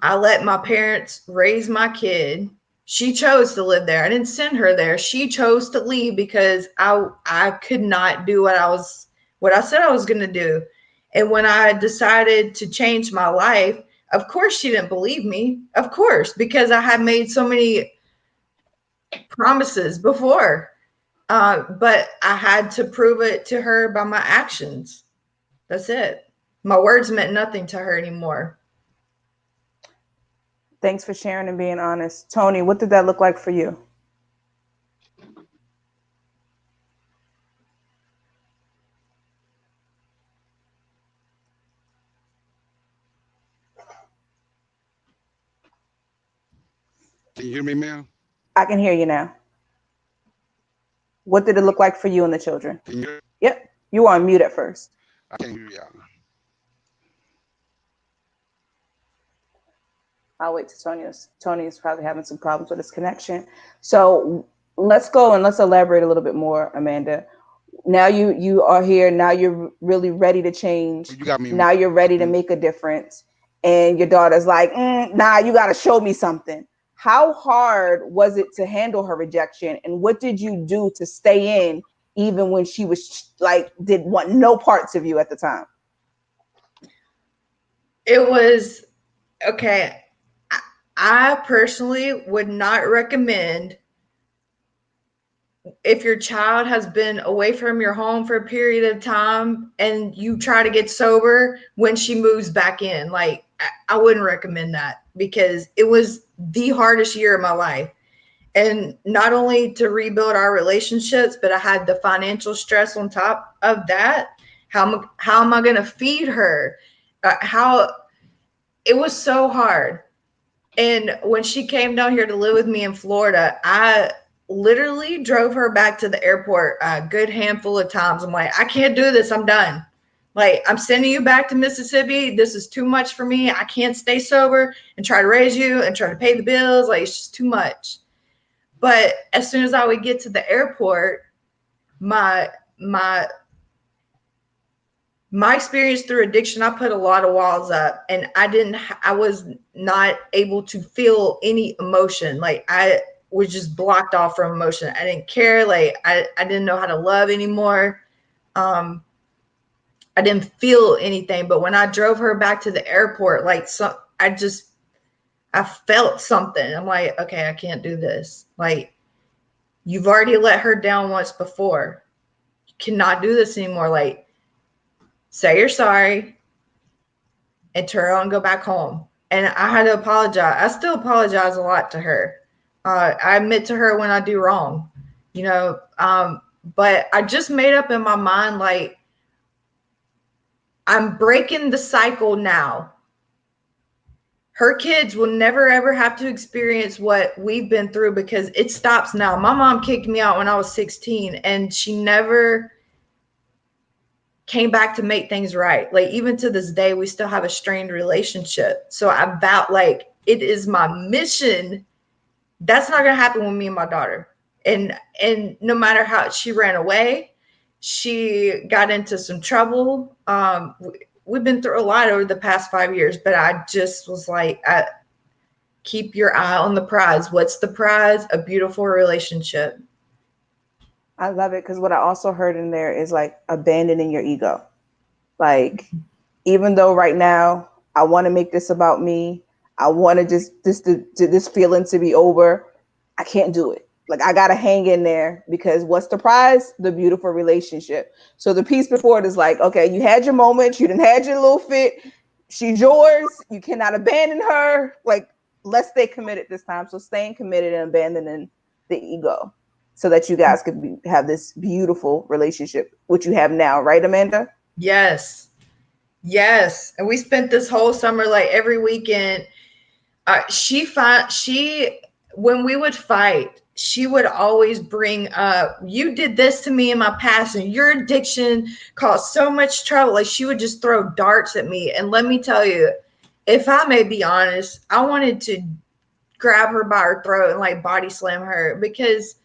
I let my parents raise my kid. She chose to live there. I didn't send her there. She chose to leave because I could not do what I said I was going to do. And when I decided to change my life, of course she didn't believe me. Of course, because I had made so many promises before. But I had to prove it to her by my actions. That's it. My words meant nothing to her anymore. Thanks for sharing and being honest. Tony, what did that look like for you? Can you hear me, ma'am? I can hear you now. What did it look like for you and the children? Can you hear? Yep. You were on mute at first. I can't hear y'all. I'll wait to Tony's. Tony's probably having some problems with his connection. So let's go and let's elaborate a little bit more, Amanda. Now you are here. Now you're really ready to change. You got me. Now you're ready to make a difference. And your daughter's like, nah, you got to show me something. How hard was it to handle her rejection? And what did you do to stay in, even when she was like, did want no parts of you at the time? It was okay. I personally would not recommend, if your child has been away from your home for a period of time and you try to get sober when she moves back in. Like, I wouldn't recommend that, because it was the hardest year of my life. And not only to rebuild our relationships, but I had the financial stress on top of that. How am I going to feed her? How It was so hard. And when she came down here to live with me in Florida, I literally drove her back to the airport a good handful of times. I'm like, I can't do this. I'm done. Like, I'm sending you back to Mississippi. This is too much for me. I can't stay sober and try to raise you and try to pay the bills. Like, it's just too much. But as soon as I would get to the airport, my my my experience through addiction, I put a lot of walls up, and I was not able to feel any emotion. Like, I was just blocked off from emotion. I didn't care. Like, I didn't know how to love anymore. I didn't feel anything. But when I drove her back to the airport, like, I felt something. I'm like, okay, I can't do this. Like, you've already let her down once before. You cannot do this anymore. Like, say you're sorry and turn around and go back home. And I had to apologize. I still apologize a lot to her. I admit to her when I do wrong, you know. But I just made up in my mind, like, I'm breaking the cycle now. Her kids will never, ever have to experience what we've been through, because it stops now. My mom kicked me out when I was 16, and she never came back to make things right. Like, even to this day, we still have a strained relationship. So I vow, like, it is my mission. That's not going to happen with me and my daughter. And no matter how she ran away, she got into some trouble. We've been through a lot over the past 5 years, but I just was like, keep your eye on the prize. What's the prize? A beautiful relationship. I love it, because what I also heard in there is like abandoning your ego. Like, even though right now I want to make this about me, I want to just this feeling to be over, I can't do it. Like, I gotta hang in there, because what's the prize? The beautiful relationship. So the piece before it is like, okay, you had your moment, you didn't had your little fit, she's yours, you cannot abandon her. Like, let's stay committed this time. So staying committed and abandoning the ego, so that you guys could have this beautiful relationship, which you have now, right, Amanda? Yes. Yes. And we spent this whole summer, like, every weekend. She when we would fight, she would always bring up, you did this to me in my past and your addiction caused so much trouble. Like she would just throw darts at me. And let me tell you, if I may be honest, I wanted to grab her by her throat and like body slam her, because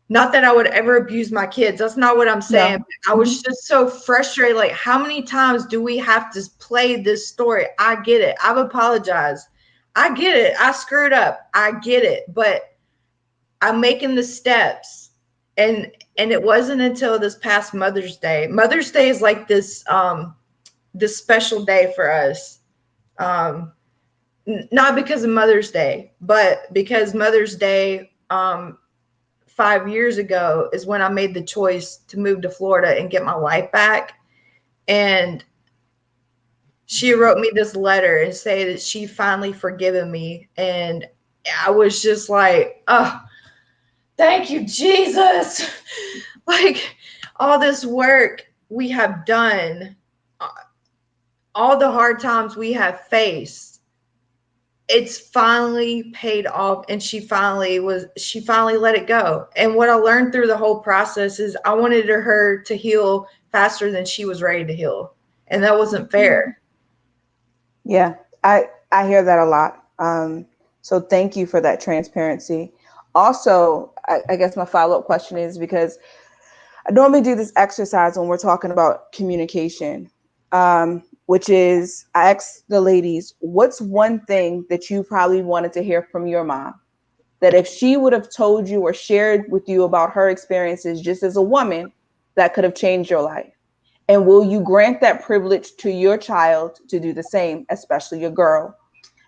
not that I would ever abuse my kids. That's not what I'm saying. No. I was just so frustrated. Like, how many times do we have to play this story? I get it. I've apologized. I get it. I screwed up. I get it. But I'm making the steps. And it wasn't until this past Mother's Day. Mother's Day is like this special day for us. Um Not because of Mother's Day, but because Mother's Day 5 years ago is when I made the choice to move to Florida and get my life back. And she wrote me this letter and say that she finally forgiven me. And I was just like, oh, thank you, Jesus. Like all this work we have done, all the hard times we have faced, it's finally paid off. And she finally let it go. And what I learned through the whole process is I wanted her to heal faster than she was ready to heal. And that wasn't fair. Yeah, I hear that a lot. So thank you for that transparency. Also, I guess my follow-up question is, because I normally do this exercise when we're talking about communication, which is I ask the ladies, what's one thing that you probably wanted to hear from your mom that if she would have told you or shared with you about her experiences just as a woman, that could have changed your life? And will you grant that privilege to your child to do the same, especially your girl?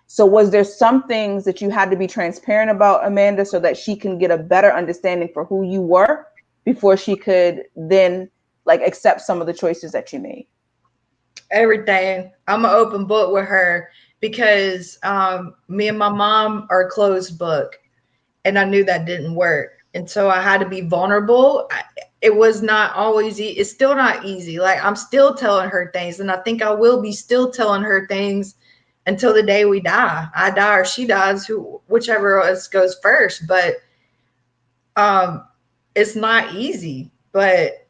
So was there some things that you had to be transparent about, Amanda, so that she can get a better understanding for who you were before she could then like accept some of the choices that you made? Everything. I'm an open book with her because me and my mom are a closed book, and I knew that didn't work. And so I had to be vulnerable. It was not always it's still not easy. Like I'm still telling her things, and I think I will be still telling her things until the day we die. I die or she dies, whichever of us goes first. But um it's not easy. But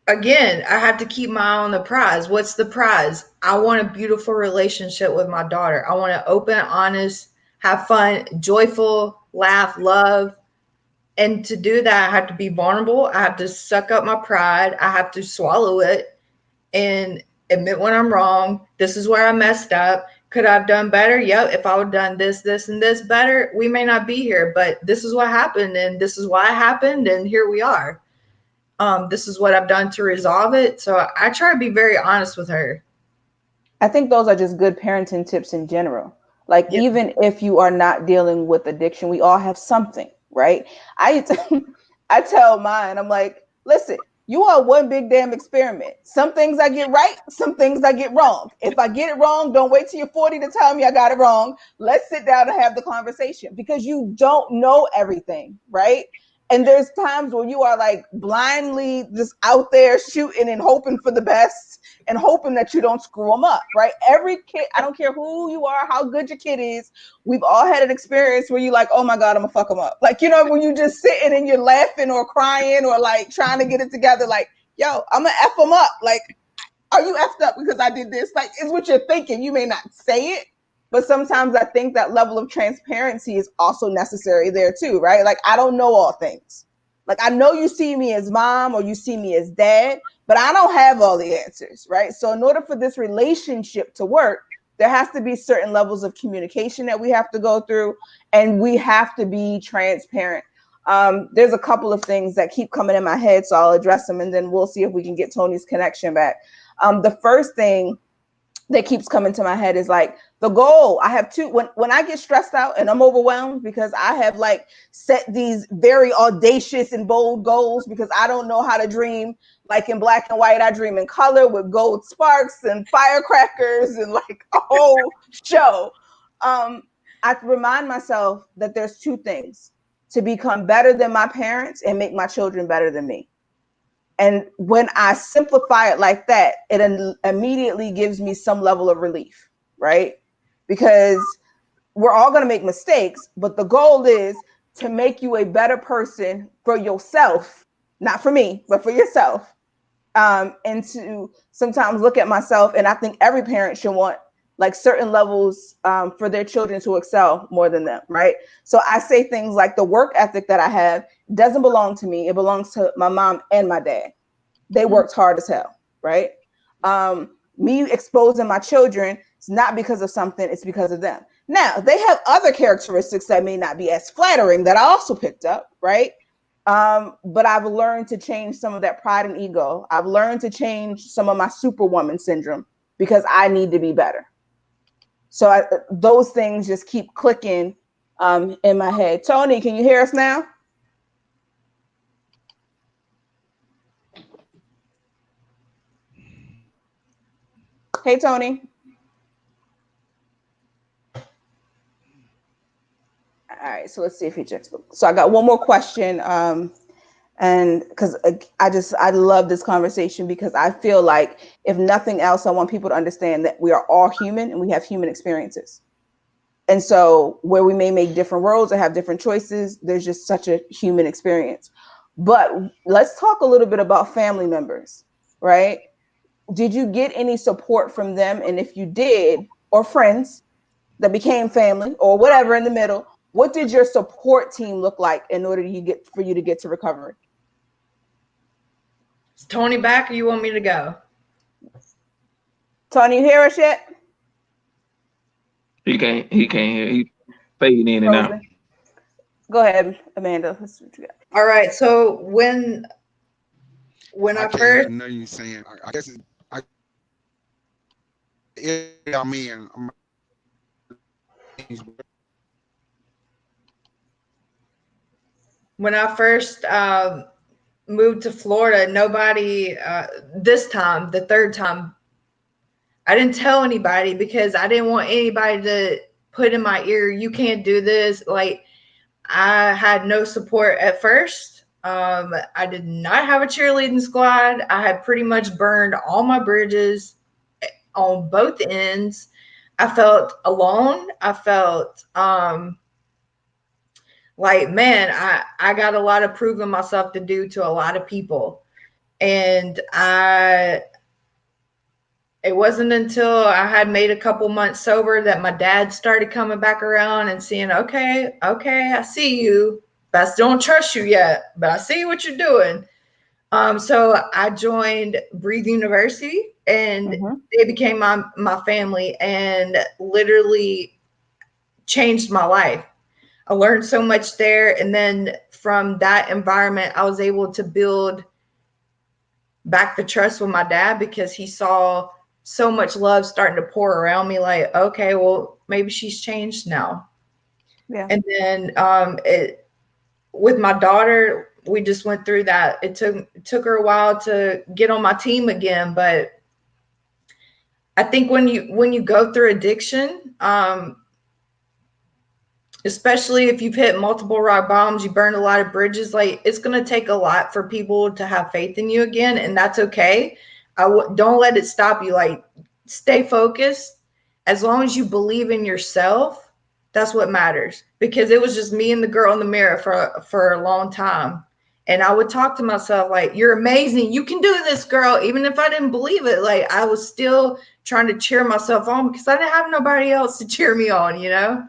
again, I have to keep my eye on the prize. What's the prize? I want a beautiful relationship with my daughter. I want to open, honest, have fun, joyful, laugh, love. And to do that, I have to be vulnerable. I have to suck up my pride. I have to swallow it and admit when I'm wrong. This is where I messed up. Could I have done better? Yep. If I would have done this, this, and this better, we may not be here. But this is what happened, and this is why it happened, and here we are. This is what I've done to resolve it. So I try to be very honest with her. I think those are just good parenting tips in general. Like, Yep. even if you are not dealing with addiction, we all have something, right? I, I tell mine, I'm like, listen, you are one big damn experiment. Some things I get right, some things I get wrong. If I get it wrong, don't wait till you're 40 to tell me I got it wrong. Let's sit down and have the conversation, because you don't know everything, right? And there's times where you are like blindly just out there shooting and hoping for the best and hoping that you don't screw them up, right? Every kid, I don't care who you are, how good your kid is, we've all had an experience where you're like, oh my God, I'm gonna fuck them up. Like, when you're just sitting and you're laughing or crying or like trying to get it together, like, yo, I'm gonna F them up. Like, are you effed up because I did this? Like, it's what you're thinking. You may not say it, but sometimes I think that level of transparency is also necessary there too, right? Like, I don't know all things. Like, I know you see me as mom or you see me as dad, but I don't have all the answers, right? So in order for this relationship to work, there has to be certain levels of communication that we have to go through, and we have to be transparent. There's a couple of things that keep coming in my head, so I'll address them, and then we'll see if we can get Tony's connection back. The first thing that keeps coming to my head is like the goal. I have two. When I get stressed out and I'm overwhelmed because I have like set these very audacious and bold goals because I don't know how to dream like in black and white. I dream in color with gold sparks and firecrackers and like a whole show. I remind myself that there's two things: to become better than my parents and make my children better than me. And when I simplify it like that, it immediately gives me some level of relief, right? Because we're all going to make mistakes, but the goal is to make you a better person for yourself, not for me, but for yourself. And to sometimes look at myself, and I think every parent should want like certain levels for their children to excel more than them, right? So I say things like the work ethic that I have doesn't belong to me. It belongs to my mom and my dad. They worked hard as hell, right? Me exposing my children, it's not because of something, it's because of them. Now, they have other characteristics that may not be as flattering that I also picked up, right? But I've learned to change some of that pride and ego. I've learned to change some of my superwoman syndrome because I need to be better. So those things just keep clicking in my head. Tony, can you hear us now? Hey, Tony. All right, so let's see if he checks. So I got one more question. And because I love this conversation because I feel like if nothing else, I want people to understand that we are all human and we have human experiences. And so where we may make different roads or have different choices, there's just such a human experience. But let's talk a little bit about family members, right? Did you get any support from them? And if you did, or friends that became family or whatever in the middle, what did your support team look like in order for you to get to recovery? Is Tony back or you want me to go? Tony, you hear us yet? He can't hear. He's fading in and out. Frozen. Go ahead, Amanda. Let's see what you got. All right. So when I I can't hear first nothing you saying. I guess I I'm in. when I first moved to Florida, nobody this time, the third time, I didn't tell anybody because I didn't want anybody to put in my ear, you can't do this. Like I had no support at first. I did not have a cheerleading squad. I had pretty much burned all my bridges on both ends. I felt alone. I felt like, man, I got a lot of proving myself to do to a lot of people. And it wasn't until I had made a couple months sober that my dad started coming back around and seeing, okay, I see you, but I still don't trust you yet, but I see what you're doing. So I joined Breathe University and they became my family and literally changed my life. I learned so much there. And then from that environment, I was able to build back the trust with my dad because he saw so much love starting to pour around me. Like, okay, well, maybe she's changed now. Yeah. And then with my daughter, we just went through that. It took her a while to get on my team again, but I think when you go through addiction, especially if you've hit multiple rock bottoms, you burned a lot of bridges, like it's going to take a lot for people to have faith in you again. And that's okay. Don't let it stop you. Like stay focused. As long as you believe in yourself, that's what matters, because it was just me and the girl in the mirror for a long time. And I would talk to myself like, you're amazing. You can do this, girl. Even if I didn't believe it, like I was still trying to cheer myself on because I didn't have nobody else to cheer me on, you know?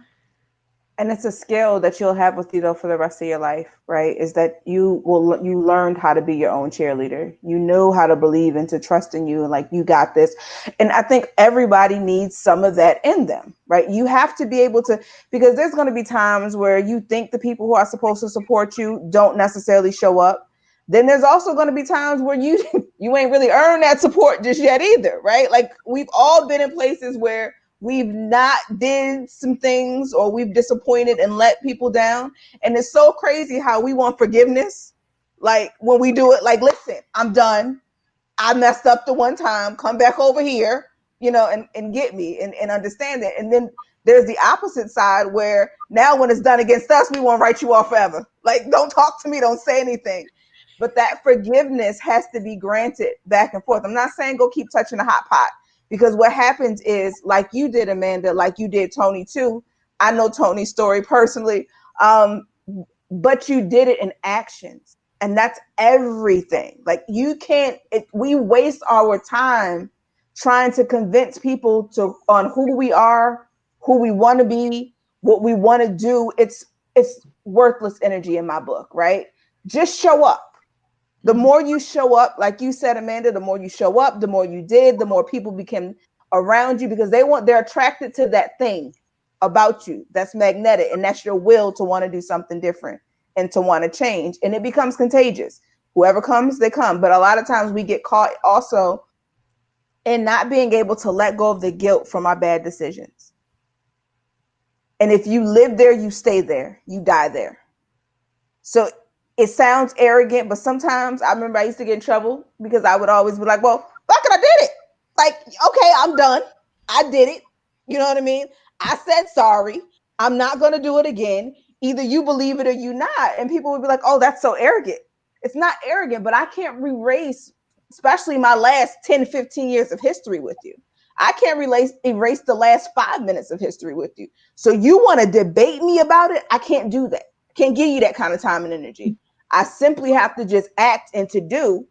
And it's a skill that you'll have with you though for the rest of your life, right? Is that you learned how to be your own cheerleader. You know how to believe and to trust in you, and like you got this. And I think everybody needs some of that in them, right? You have to be able to, because there's going to be times where you think the people who are supposed to support you don't necessarily show up. Then there's also going to be times where you you ain't really earned that support just yet either, right? Like we've all been in places where we've not did some things or we've disappointed and let people down. And it's so crazy how we want forgiveness. Like when we do it, like, listen, I'm done. I messed up the one time, come back over here, and get me and understand it. And then there's the opposite side where now when it's done against us, we want to write you off forever. Like, don't talk to me, don't say anything. But that forgiveness has to be granted back and forth. I'm not saying go keep touching the hot pot, because what happens is, like you did, Amanda, like you did, Tony, too, I know Tony's story personally. Um, but you did it in actions. And that's everything. Like you can't, we waste our time trying to convince people to on who we are, who we want to be, what we want to do. It's worthless energy in my book, right? Just show up. The more you show up, like you said, Amanda, the more you show up, the more you did, the more people become around you because they're attracted to that thing about you that's magnetic, and that's your will to want to do something different and to want to change, and it becomes contagious. Whoever comes, they come. But a lot of times we get caught also in not being able to let go of the guilt from our bad decisions. And if you live there, you stay there, you die there. So it sounds arrogant, but sometimes I remember I used to get in trouble because I would always be like, well, fuck it, I did it. Like, okay, I'm done. I did it. You know what I mean? I said sorry. I'm not going to do it again. Either you believe it or you not. And people would be like, oh, that's so arrogant. It's not arrogant, but I can't erase, especially my last 10, 15 years of history with you. I can't erase the last 5 minutes of history with you. So you want to debate me about it? I can't do that. Can't give you that kind of time and energy. I simply have to just act and to do.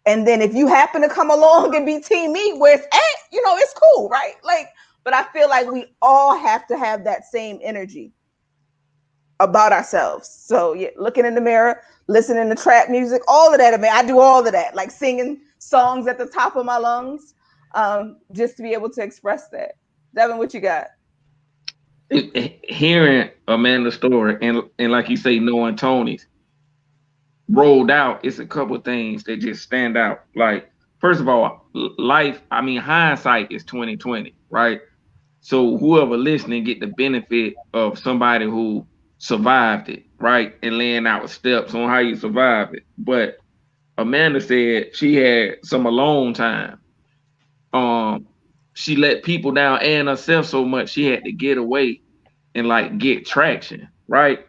And then if you happen to come along and be team me where it's at, it's cool, right? Like, but I feel like we all have to have that same energy about ourselves. So yeah, looking in the mirror, listening to trap music, all of that. I mean, I do all of that, like singing songs at the top of my lungs, just to be able to express that. Devin, what you got? Hearing Amanda's story and like you say, knowing Tony's rolled out, it's a couple things that just stand out. Like, first of all, life, I mean, hindsight is 2020, right? So whoever listening get the benefit of somebody who survived it, right? And laying out steps on how you survive it. But Amanda said she had some alone time. Um, she let people down and herself so much she had to get away and like get traction, right?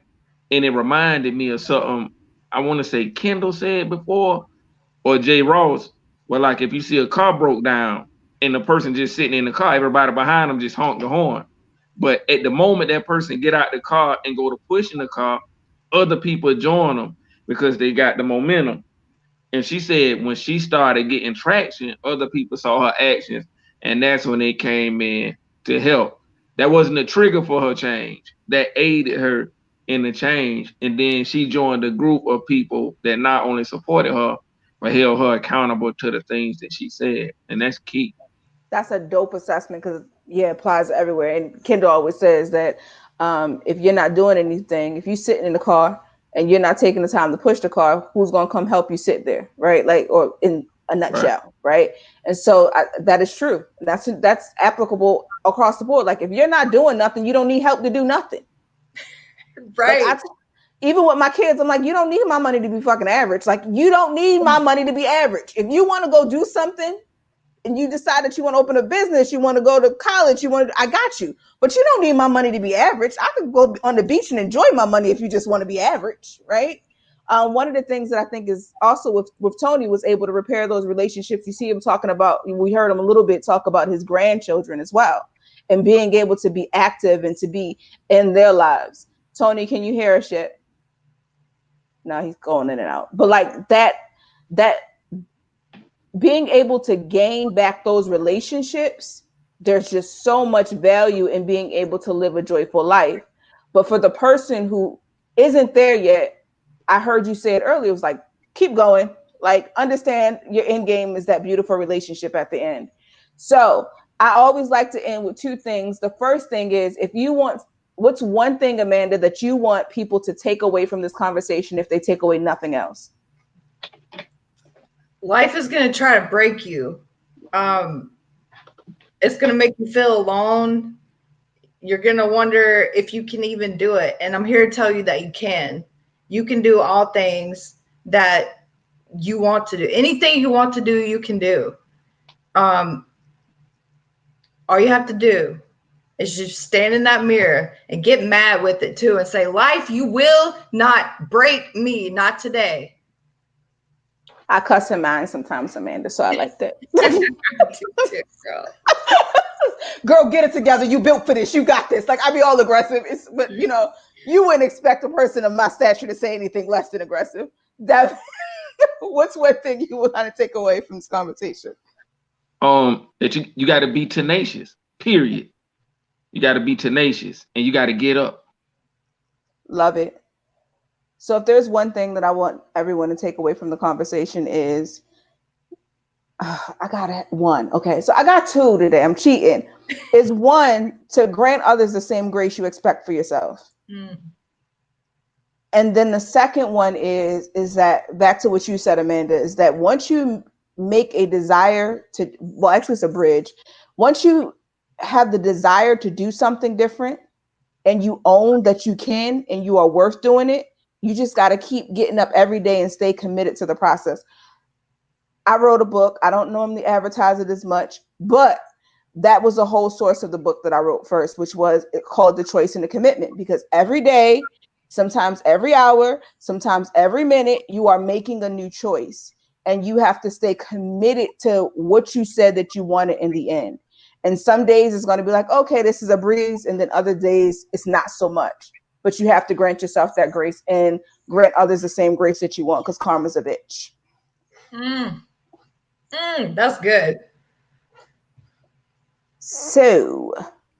And it reminded me of something I want to say Kendall said before or Jay Ross, where like if you see a car broke down and the person just sitting in the car, everybody behind them just honk the horn. But at the moment that person get out the car and go to push in the car, other people join them because they got the momentum. And she said when she started getting traction, other people saw her actions, and that's when they came in to help. That wasn't a trigger for her change. That aided her in the change. And then she joined a group of people that not only supported her, but held her accountable to the things that she said. And that's key. That's a dope assessment because yeah, it applies everywhere. And Kendall always says that if you're not doing anything, if you're sitting in the car and you're not taking the time to push the car, who's going to come help you sit there, right? Like, or in a Right. nutshell, right? And so that is true. That's applicable across the board. Like, if you're not doing nothing, you don't need help to do nothing. Like Right. even with my kids, I'm like, you don't need my money to be fucking average. Like, you don't need my money to be average. If you want to go do something and you decide that you want to open a business, you want to go to college, I got you. But you don't need my money to be average. I could go on the beach and enjoy my money if you just want to be average, right? One of the things that I think is also with Tony was able to repair those relationships. You see him talking about, we heard him a little bit talk about his grandchildren as well, and being able to be active and to be in their lives. Tony, can you hear us yet? No, he's going in and out. But like that being able to gain back those relationships, there's just so much value in being able to live a joyful life. But for the person who isn't there yet, I heard you say it earlier, it was like, keep going. Like, understand your end game is that beautiful relationship at the end. So I always like to end with two things. The first thing is, if you want, what's one thing, Amanda, that you want people to take away from this conversation if they take away nothing else? Life is going to try to break you. Um, it's going to make you feel alone. You're going to wonder if you can even do it. And I'm here to tell you that you can. You can do all things that you want to do. Anything you want to do, you can do. All you have to do is just stand in that mirror and get mad with it too and say, life, you will not break me, not today. I cuss in mine sometimes, Amanda, so I like that. Girl, get it together. You built for this. You got this. Like, I be all aggressive. But you wouldn't expect a person of my stature to say anything less than aggressive. That what's one thing you want to take away from this conversation? That you got to be tenacious. Period. You got to be tenacious, and you got to get up. Love it. So if there's one thing that I want everyone to take away from the conversation is, I got one. Okay, so I got two today. I'm cheating. Is one, to grant others the same grace you expect for yourself. Mm. And then the second one is that, back to what you said, Amanda, is that once you make a desire to, well, actually it's a bridge. Once you have the desire to do something different and you own that you can and you are worth doing it, you just got to keep getting up every day and stay committed to the process. I wrote a book. I don't normally advertise it as much, but that was the whole source of the book that I wrote first, which was called The Choice and the Commitment, because every day, sometimes every hour, sometimes every minute, you are making a new choice and you have to stay committed to what you said that you wanted in the end. And some days it's going to be like, okay, this is a breeze. And then other days it's not so much, but you have to grant yourself that grace and grant others the same grace that you want, because karma's a bitch. That's good. So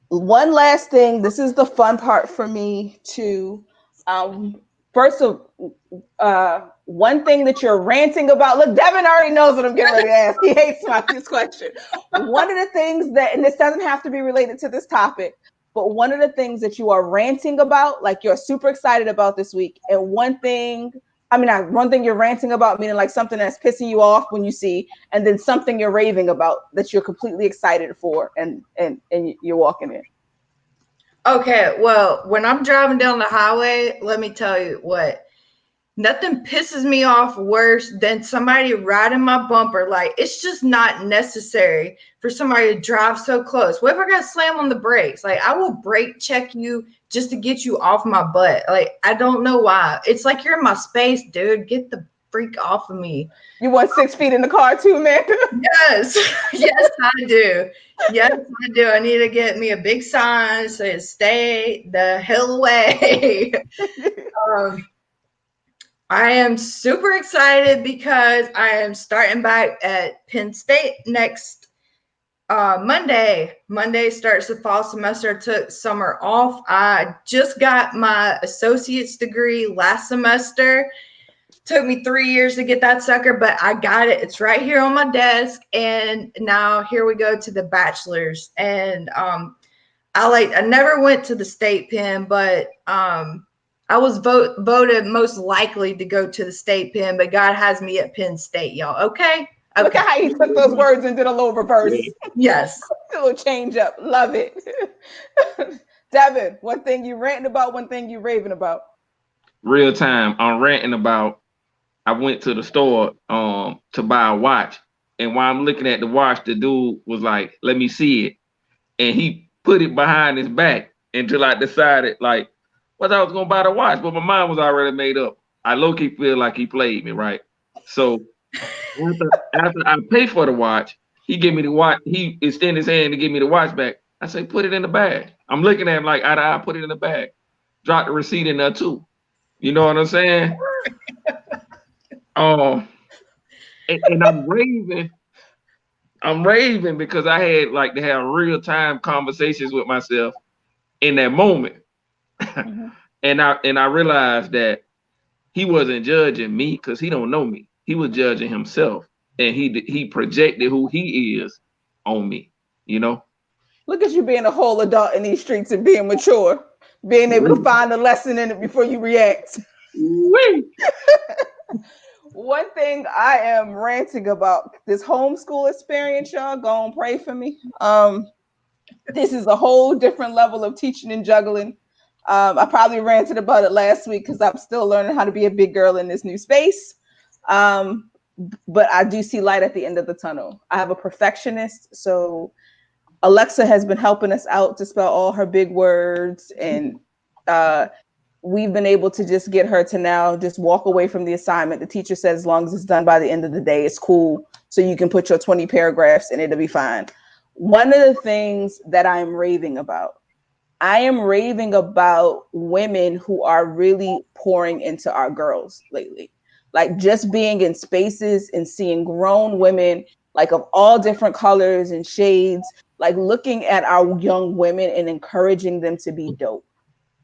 one last thing, this is the fun part for me too. First of one thing that you're ranting about. Look, Devin already knows what I'm getting ready to ask. He hates this question. One of the things that, and this doesn't have to be related to this topic, but one of the things that you are ranting about, like you're super excited about this week, and one thing you're ranting about, meaning like something that's pissing you off when you see, and then something you're raving about that you're completely excited for, and you're walking in. Okay, well, when I'm driving down the highway, let me tell you what, nothing pisses me off worse than somebody riding my bumper. Like, it's just not necessary for somebody to drive so close. What if I got to slam on the brakes? Like, I will brake check you just to get you off my butt. Like, I don't know why. It's like you're in my space, dude. Get the freak off of me. You want 6 feet in the car too, man? Yes. Yes, I do. Yes, I do. I need to get me a big sign that says "Stay the hell away." I am super excited because I am starting back at Penn State next Monday. Monday starts the fall semester. I took summer off. I just got my associate's degree last semester. Took me 3 years to get that sucker, but I got it. It's right here on my desk. And now here we go to the bachelor's. And I never went to the state pen, but I was voted most likely to go to the state pen, but God has me at Penn State, y'all. Okay. Look at how he took those words and did a little reverse. Yes. A little change up. Love it. Devin, one thing you ranting about, one thing you raving about. Real time. I'm ranting about, I went to the store to buy a watch. And while I'm looking at the watch, the dude was like, let me see it. And he put it behind his back until I decided, like, well, I was going to buy the watch, but my mind was already made up. I low-key feel like he played me, right? So after I pay for the watch, he give me the watch. He extended his hand to give me the watch back. I say, put it in the bag. I'm looking at him like, I put it in the bag. Drop the receipt in there too. You know what I'm saying? And I'm raving because I had like to have real time conversations with myself in that moment. Mm-hmm. and I realized that he wasn't judging me because he don't know me. He was judging himself, and he projected who he is on me, you know? Look at you being a whole adult in these streets and being mature, being able to find a lesson in it before you react. One thing I am ranting about, this homeschool experience, y'all, go and pray for me. This is a whole different level of teaching and juggling. I probably ranted about it last week because I'm still learning how to be a big girl in this new space. But I do see light at the end of the tunnel. I have a perfectionist, so Alexa has been helping us out to spell all her big words, and we've been able to just get her to now just walk away from the assignment. The teacher said as long as it's done by the end of the day, it's cool. So you can put your 20 paragraphs and it'll be fine. one of the things that I'm raving about, I am raving about women who are really pouring into our girls lately. Like just being in spaces and seeing grown women, like of all different colors and shades, like looking at our young women and encouraging them to be dope.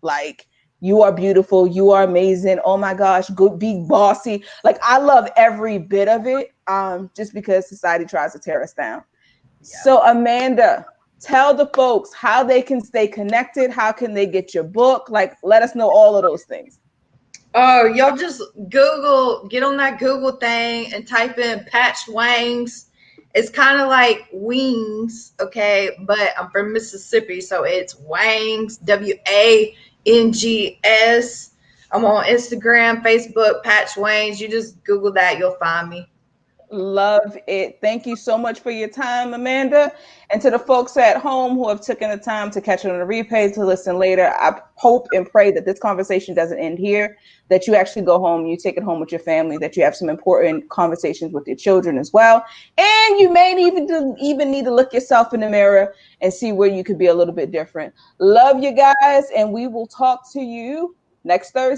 Like, you are beautiful, you are amazing. Oh my gosh, good, be bossy. Like, I love every bit of it. Just because society tries to tear us down. Yeah. So, Amanda, tell the folks how they can stay connected. How can they get your book? Like, let us know all of those things. Oh, y'all just Google, get on that Google thing and type in patched wangs. It's kind of like wings, okay? But I'm from Mississippi, so it's wangs, Wangs. I'm on Instagram, Facebook, patch wangs. You just Google that, you'll find me. Love it. Thank you so much for your time, Amanda. And to the folks at home who have taken the time to catch it on the replay to listen later, I hope and pray that this conversation doesn't end here, that you actually go home, you take it home with your family, that you have some important conversations with your children as well. And you may even need to look yourself in the mirror and see where you could be a little bit different. Love you guys, and we will talk to you next Thursday.